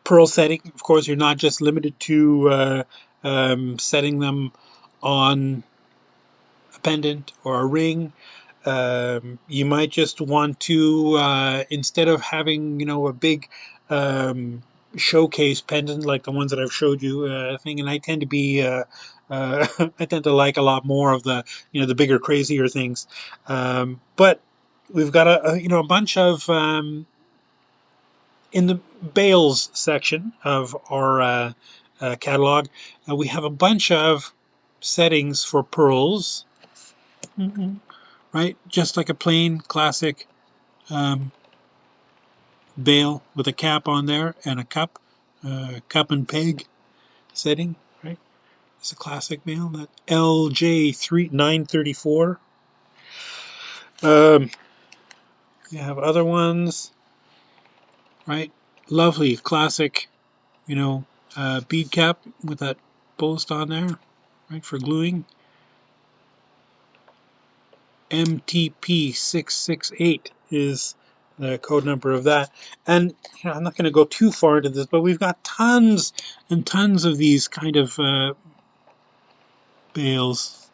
pearl setting, of course, you're not just limited to setting them on a pendant or a ring. You might just want to, instead of having, a big showcase pendant like the ones that I've showed you, and I tend to be, I tend to like a lot more of the, the bigger, crazier things. But we've got a bunch of, in the bales section of our catalog, we have a bunch of settings for pearls. Right? Just like a plain classic bale with a cap on there and a cup and peg setting, right? It's a classic bale, that LJ934. You have other ones, right? Lovely classic, bead cap with that post on there, right, for gluing. MTP668 is the code number of that. And I'm not going to go too far into this, but we've got tons and tons of these kind of bales.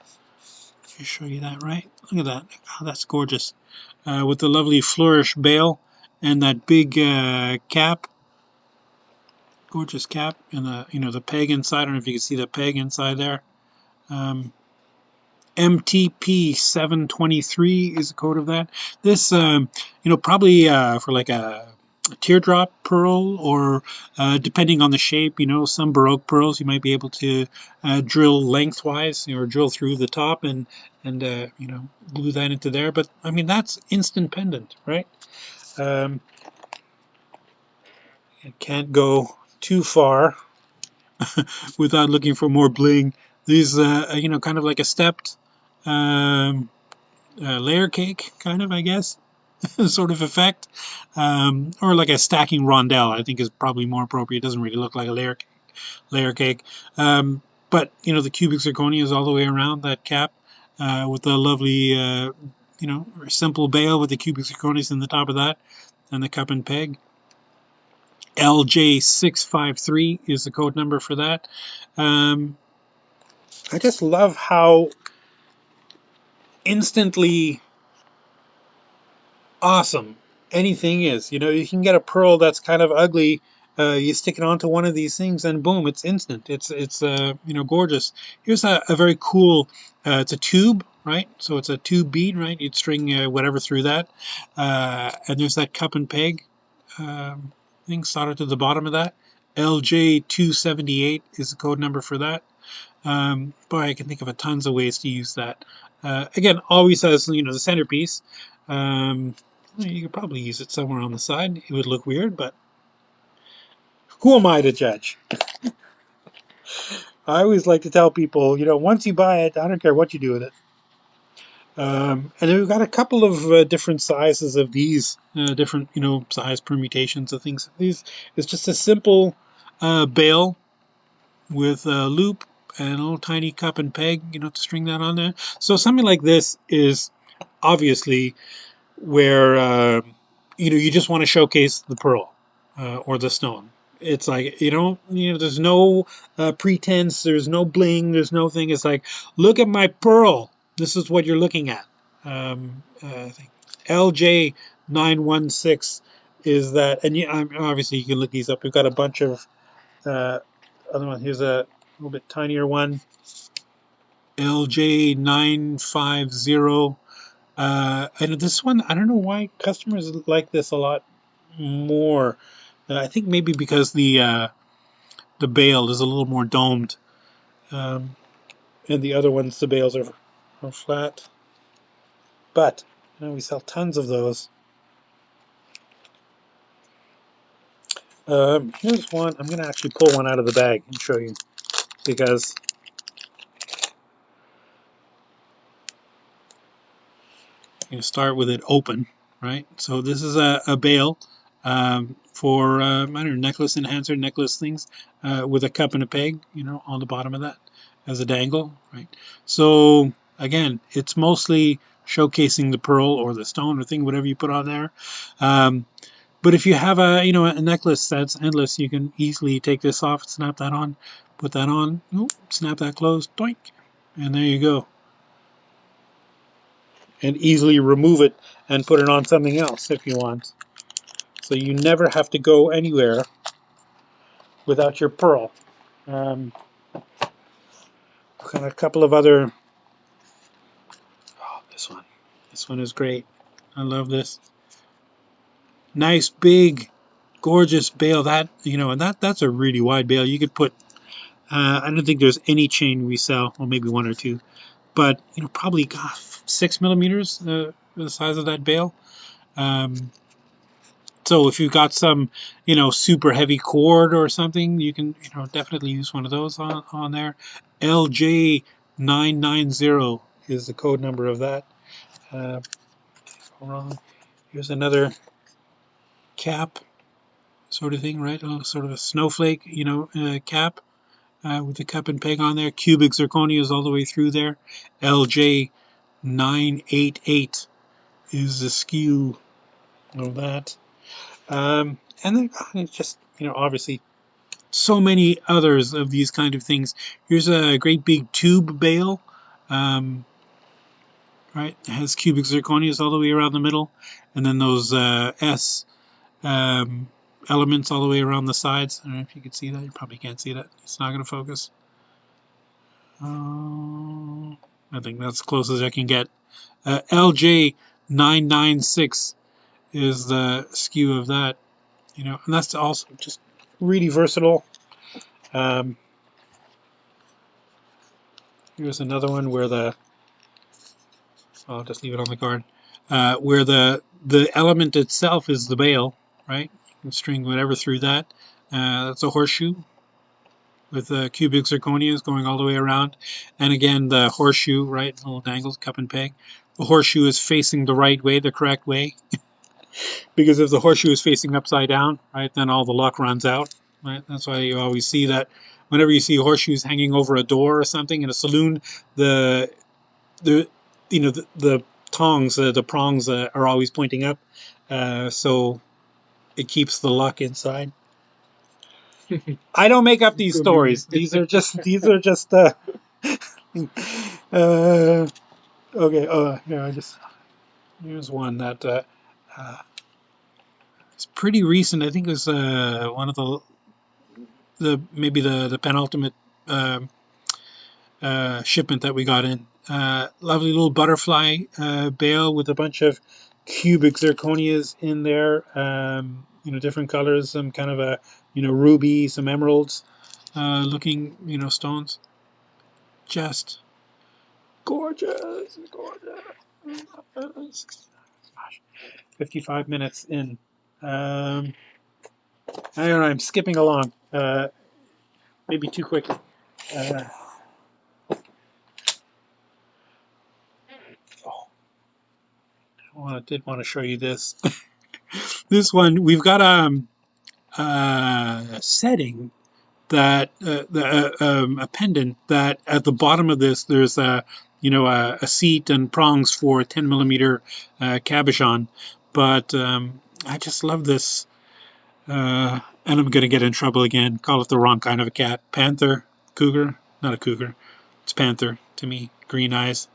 Let me show you that, right? Look at that. Oh, that's gorgeous. With the lovely flourish bale and that big cap. Gorgeous cap and the peg inside. I don't know if you can see the peg inside there. MTP723 is the code of that. This, probably for like a teardrop pearl, or depending on the shape, some Baroque pearls you might be able to drill lengthwise, or drill through the top and glue that into there. But I mean, that's instant pendant, right? Um, it can't go too far without looking for more bling. These, kind of like a stepped um, layer cake, kind of, I guess, sort of effect, or like a stacking rondelle. I think is probably more appropriate. It doesn't really look like a layer cake, but the cubic zirconia is all the way around that cap, with the lovely, simple bail with the cubic zirconias in the top of that, and the cup and peg. LJ653 is the code number for that. Um, I just love how instantly awesome anything is. You can get a pearl that's kind of ugly. You stick it onto one of these things, and boom, it's instant. It's gorgeous. Here's a very cool. It's a tube, right? So it's a tube bead, right? You'd string whatever through that, and there's that cup and peg thing soldered to the bottom of that. LJ278 is the code number for that. Boy, I can think of tons of ways to use that. Again, always has the centerpiece. Um, you could probably use it somewhere on the side. It would look weird, but who am I to judge? I always like to tell people, once you buy it, I don't care what you do with it. And then we've got a couple of different sizes of these, different size permutations of things. These is just a simple bail with a loop and a little tiny cup and peg, to string that on there. So something like this is obviously where you just want to showcase the pearl or the stone. It's like there's no pretense, there's no bling, there's no thing. It's like, look at my pearl. This is what you're looking at. I think LJ916 is that, and obviously you can look these up. We've got a bunch of uh, other ones. Here's a little bit tinier one, LJ950. And this one, I don't know why customers like this a lot more. I think maybe because the bail is a little more domed, and the other ones the bails are flat. But we sell tons of those. Here's one. I'm gonna actually pull one out of the bag and show you because you start with it open, right? So this is a bail for I don't know, necklace enhancer, necklace things, with a cup and a peg, on the bottom of that as a dangle, right? So again, it's mostly showcasing the pearl or the stone or thing, whatever you put on there. But if you have a necklace that's endless, you can easily take this off, snap that on, put that on, snap that closed, doink, and there you go, and easily remove it and put it on something else if you want. So you never have to go anywhere without your pearl. Got a couple of other. Oh, this one. This one is great. I love this. Nice, big, gorgeous bail. And that's a really wide bail. You could put. I don't think there's any chain we sell, well, maybe one or two, but probably 6 millimeters, the size of that bail. Um, So if you've got some, super heavy cord or something, you can, definitely use one of those on there. LJ990 is the code number of that. Hold on. Here's another cap sort of thing, right? Sort of a snowflake, cap with the cup and peg on there. Cubic zirconia is all the way through there. LJ988 is the skew of that. And then it's just, obviously so many others of these kind of things. Here's a great big tube bail, right? It has cubic zirconias all the way around the middle, and then those S elements all the way around the sides. I don't know if you can see that. You probably can't see that. It's not going to focus. I think that's as close as I can get. LJ996 is the skew of that. you know, and that's also just really versatile. Um, Here's another one where I'll just leave it on the card, where the element itself is the bail, right? You can string whatever through that. That's a horseshoe with cubic zirconias going all the way around. And again, the horseshoe, right? Little dangles, cup and peg. The horseshoe is facing the right way, the correct way. Because if the horseshoe is facing upside down, right, then all the luck runs out. Right? That's why you always see that whenever you see horseshoes hanging over a door or something in a saloon, the the tongs, the prongs are always pointing up, so it keeps the luck inside. I don't make up these Could be. stories. These are just uh, okay. Yeah, here's one that uh, it's pretty recent. I think it was one of the maybe the penultimate um shipment that we got in. Lovely little butterfly bale with a bunch of cubic zirconias in there. Different colors, some kind of a ruby, some emeralds looking stones. Just gorgeous, gorgeous. Gosh, 55 minutes in. I don't know. I'm skipping along. Maybe too quickly. Uh, oh, did want to show you this. This one we've got a setting that a pendant that at the bottom of this there's a seat and prongs for a 10 millimeter cabochon, but I just love this, and I'm gonna get in trouble again. Call it the wrong kind of a cat. Panther, cougar, not a cougar. It's panther to me. Green eyes.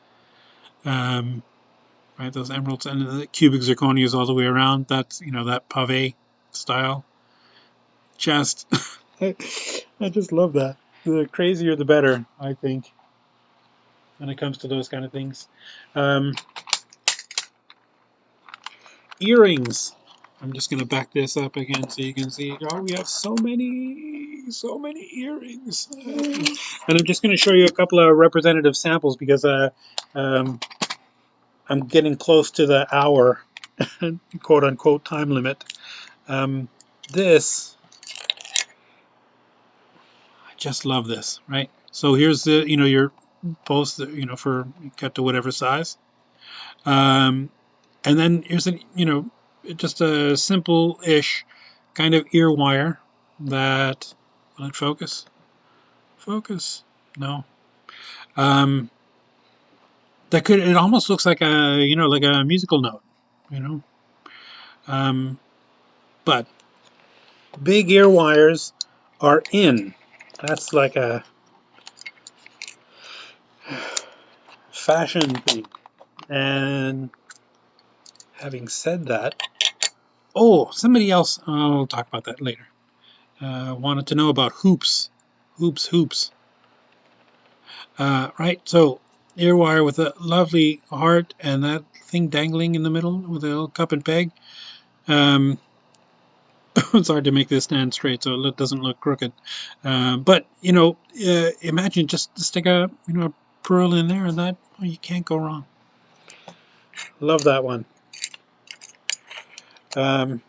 Um, right, those emeralds and the cubic zirconias all the way around. That's that pave style. Just I just love that. The crazier the better, I think, when it comes to those kind of things. Um, Earrings. I'm just going to back this up again so you can see. Oh, we have so many earrings. And I'm just going to show you a couple of representative samples because um, I'm getting close to the hour, quote unquote, time limit. Um, this, I just love this, right? So here's your post, for cut to whatever size. And then here's just a simple-ish kind of ear wire that, will it focus? Focus? No. Um, it almost looks like like a musical note, you know. Um, but big ear wires are in. That's like a fashion thing. And having said that, oh, somebody else, I'll talk about that later. Wanted to know about hoops. Hoops. Right, so ear wire with a lovely heart and that thing dangling in the middle with a little cup and peg. Um, it's hard to make this stand straight so it doesn't look crooked. But imagine just stick a pearl in there and that, oh, you can't go wrong. Love that one. Um,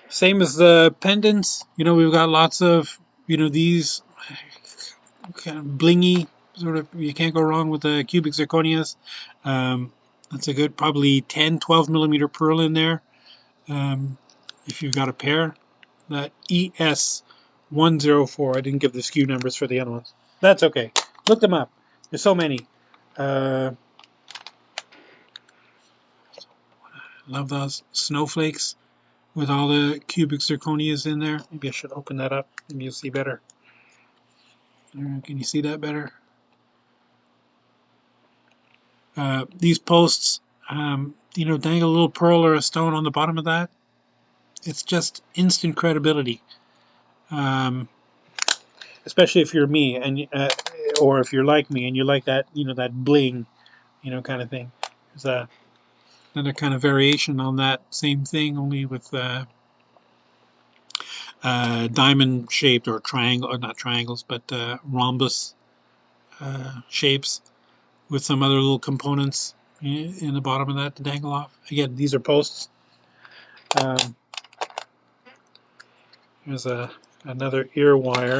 Same as the pendants. We've got lots of these kind of blingy sort of. You can't go wrong with the cubic zirconias. Um, that's a good probably 10, 12 millimeter pearl in there. If you've got a pair, that ES104. I didn't give the SKU numbers for the other ones. That's okay. Look them up. There's so many. Love those snowflakes with all the cubic zirconias in there. Maybe I should open that up. Maybe you'll see better. Can you see that better? These posts, dangle a little pearl or a stone on the bottom of that. It's just instant credibility. Especially if you're me and or if you're like me and you like that that bling kind of thing. Another kind of variation on that same thing, only with diamond shaped or triangle, or not triangles, but rhombus shapes with some other little components in the bottom of that to dangle off. Again, these are posts. Um, here's another ear wire.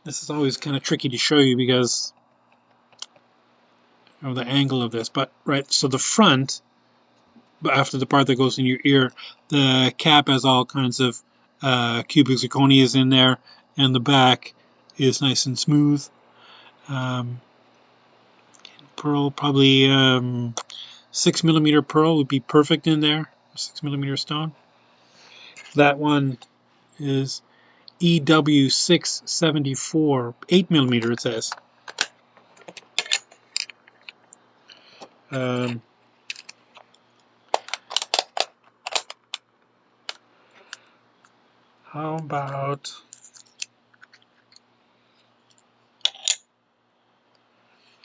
This is always kind of tricky to show you because of the angle of this. But right, so the front, after the part that goes in your ear, the cap has all kinds of cubic zirconias in there, and the back is nice and smooth. Um, Pearl, probably 6mm pearl would be perfect in there. 6mm stone. That one is EW674, 8mm it says. Um, how about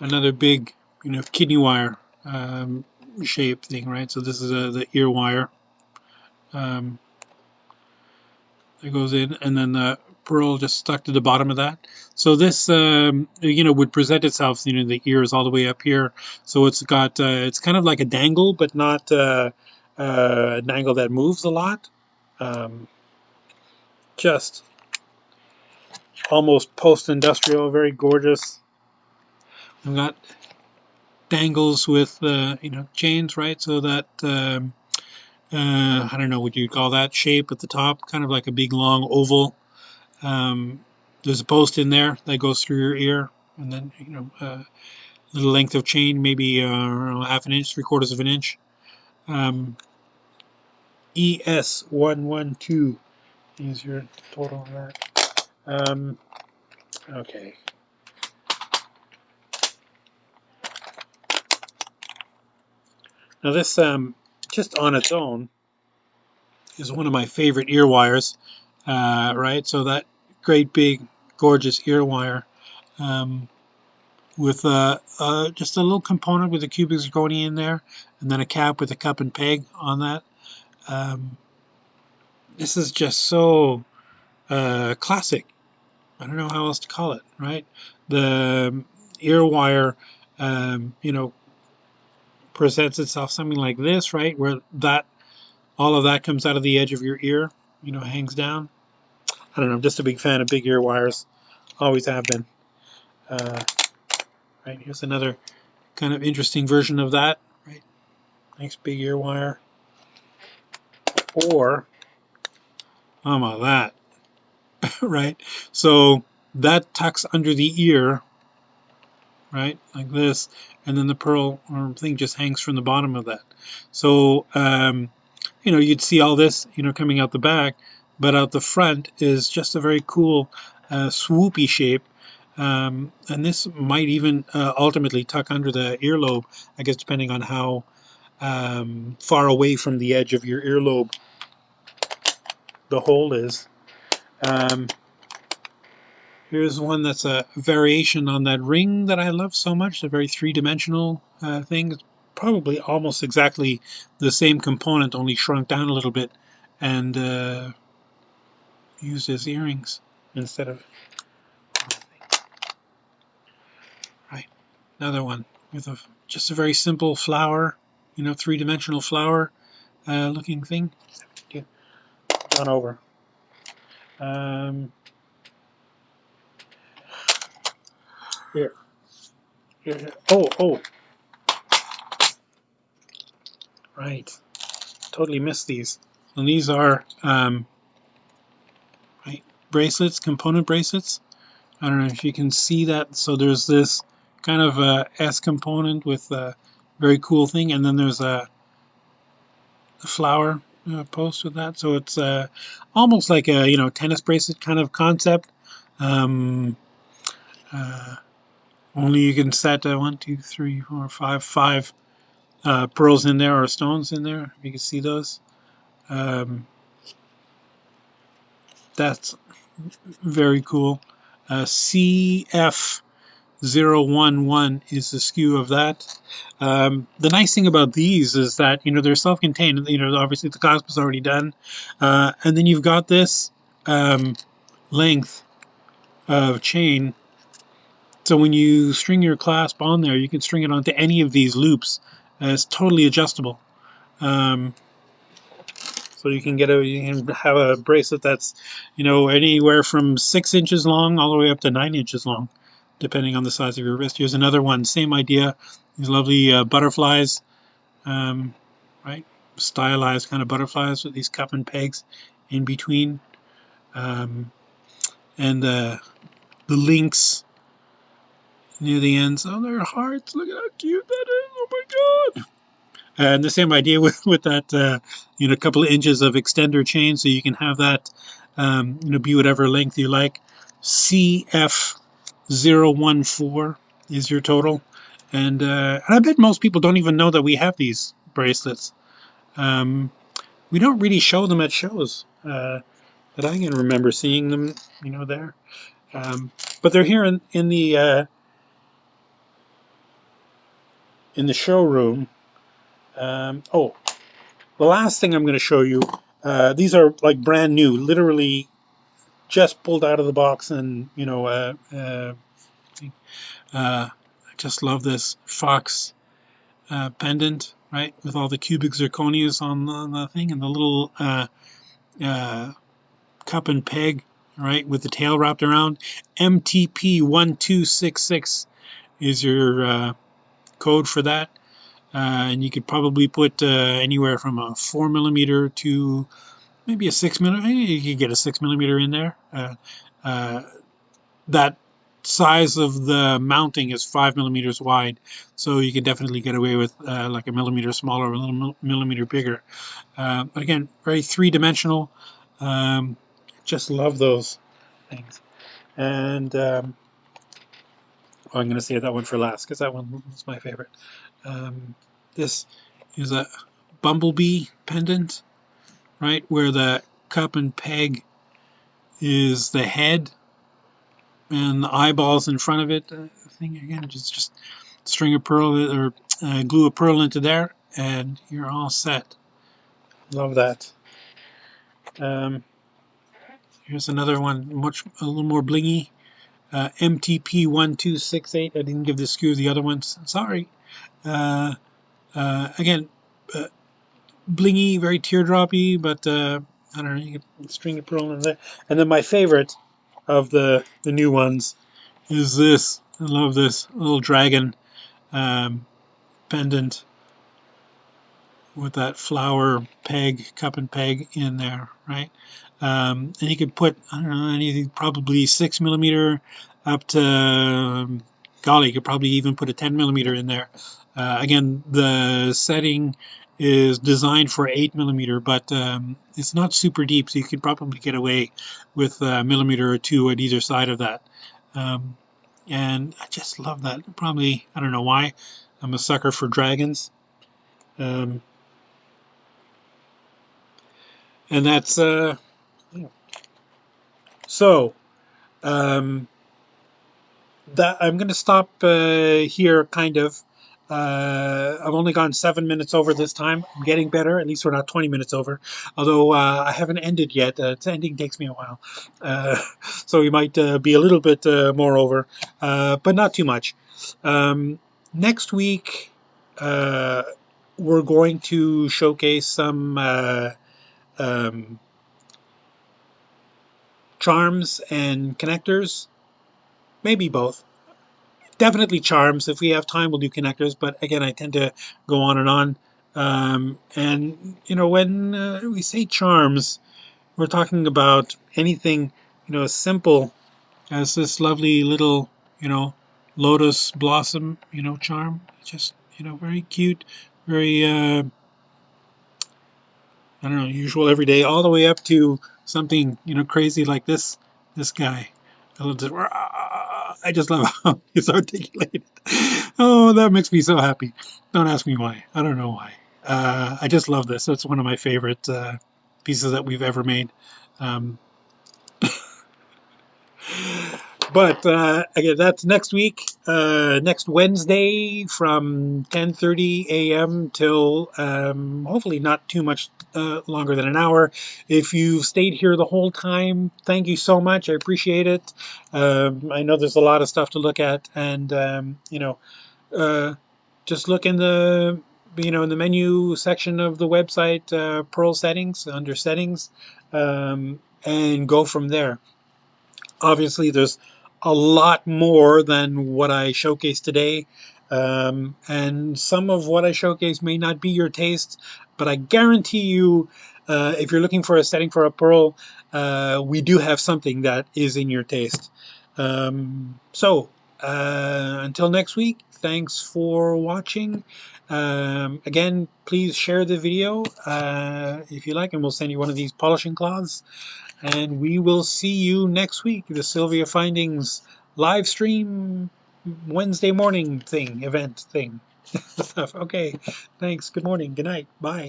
another big, kidney wire shape thing, right? So this is the ear wire um, that goes in, and then the pearl just stuck to the bottom of that. So this, would present itself. The ear is all the way up here, so it's got it's kind of like a dangle, but not a dangle that moves a lot. Um, just almost post-industrial, very gorgeous. I've got dangles with chains, right? So that I don't know what you'd call that shape at the top, kind of like a big long oval. There's a post in there that goes through your ear, and then little length of chain, maybe half an inch, 3/4 of an inch. ES112 is your total on that. Okay. Now this, just on its own, is one of my favorite ear wires, right? So that great big gorgeous ear wire with just a little component with a cubic zirconia in there, and then a cap with a cup and peg on that. This is just so classic. I don't know how else to call it, right? The ear wire, presents itself something like this, right? Where that all of that comes out of the edge of your ear, hangs down. I don't know. I'm just a big fan of big ear wires. Always have been. Right, here's another kind of interesting version of that. Right, nice big ear wire. Or how about that? Right, so that tucks under the ear, right, like this, and then the pearl or thing just hangs from the bottom of that. So you'd see all this, coming out the back, but out the front is just a very cool swoopy shape. And this might even ultimately tuck under the earlobe, I guess, depending on how far away from the edge of your earlobe the hole is. Um, Here's one that's a variation on that ring that I love so much, the very three-dimensional thing. It's probably almost exactly the same component, only shrunk down a little bit and used as earrings instead of... Right, another one with just a very simple flower, three-dimensional flower looking thing. On over. Here. Here. Oh. Right. Totally missed these. And these are right, bracelets, component bracelets. I don't know if you can see that. So there's this kind of S component with a very cool thing, and then there's a flower post with that. So it's almost like a tennis bracelet kind of concept. Um, Only you can set 1, 2, 3, 4, 5 pearls in there or stones in there. You can see those. That's very cool. CF 011 is the skew of that. The nice thing about these is that, they're self-contained. Obviously the clasp is already done. And then you've got this length of chain. So when you string your clasp on there, you can string it onto any of these loops. It's totally adjustable. So you can have a bracelet that's, anywhere from 6 inches long all the way up to 9 inches long, depending on the size of your wrist. Here's another one, same idea. These lovely butterflies, right? Stylized kind of butterflies with these cup and pegs in between, and the links near the ends. Oh, they're hearts. Look at how cute that is. Oh my God. And the same idea with that, a couple of inches of extender chain, so you can have that, be whatever length you like. CF014 is your total, and I bet most people don't even know that we have these bracelets. We don't really show them at shows that I can remember seeing them, there. But they're here in the showroom. Oh, the last thing I'm going to show you, these are like brand new, literally just pulled out of the box, and I just love this fox pendant, right, with all the cubic zirconias on the thing, and the little cup and peg, right, with the tail wrapped around. MTP1266 is your code for that. And you could probably put anywhere from a 4mm to maybe a 6mm. You could get a 6mm in there. That size of the mounting is 5mm wide, so you could definitely get away with like a millimeter smaller or a little millimeter bigger. But again, very three-dimensional. Just love those things. And I'm going to save that one for last because that one was my favorite. This is a bumblebee pendant, right, where the cup and peg is the head and the eyeballs in front of it. Thing again, just string a pearl or glue a pearl into there, and you're all set. Love that. Here's another one, a little more blingy. MTP1268. I didn't give the skew of the other ones. Sorry. Again, blingy, very teardroppy, but I don't know. You can string a pearl in there. And then my favorite of the new ones is this. I love this little dragon pendant with that flower peg, cup and peg in there, right? And you could put, I don't know, anything, probably 6mm up to, golly, you could probably even put a 10mm in there. Again, the setting is designed for 8mm, but it's not super deep, so you could probably get away with a millimeter or two at either side of that. And I just love that. Probably, I don't know why, I'm a sucker for dragons. And that's so that I'm going to stop here, kind of. I've only gone 7 minutes over this time. I'm getting better. At least we're not 20 minutes over. Although I haven't ended yet. Ending takes me a while. So we might be a little bit more over, but not too much. Next week, we're going to showcase some charms and connectors. Maybe both. Definitely charms. If we have time, we'll do connectors. But again, I tend to go on and on. And when we say charms, we're talking about anything as simple as this lovely little lotus blossom charm. Just very cute, very I don't know, usual every day, all the way up to something crazy like this guy. I just love how it's articulated. Oh, that makes me so happy. Don't ask me why. I don't know why. I just love this. It's one of my favorite pieces that we've ever made. But again, that's next week, next Wednesday from 10:30 a.m. till hopefully not too much longer than an hour. If you've stayed here the whole time, thank you so much. I appreciate it. I know there's a lot of stuff to look at, and uh, just look in the in the menu section of the website, Pearl settings under settings, and go from there. Obviously, there's a lot more than what I showcased today. And some of what I showcased may not be your taste, but I guarantee you, if you're looking for a setting for a Pearl, we do have something that is in your taste. Until next week, thanks for watching. Again, please share the video if you like, and we'll send you one of these polishing cloths. And we will see you next week, the Sylvia Findings live stream Wednesday morning event thing. Okay, thanks. Good morning. Good night. Bye.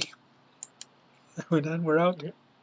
We're done. We're out.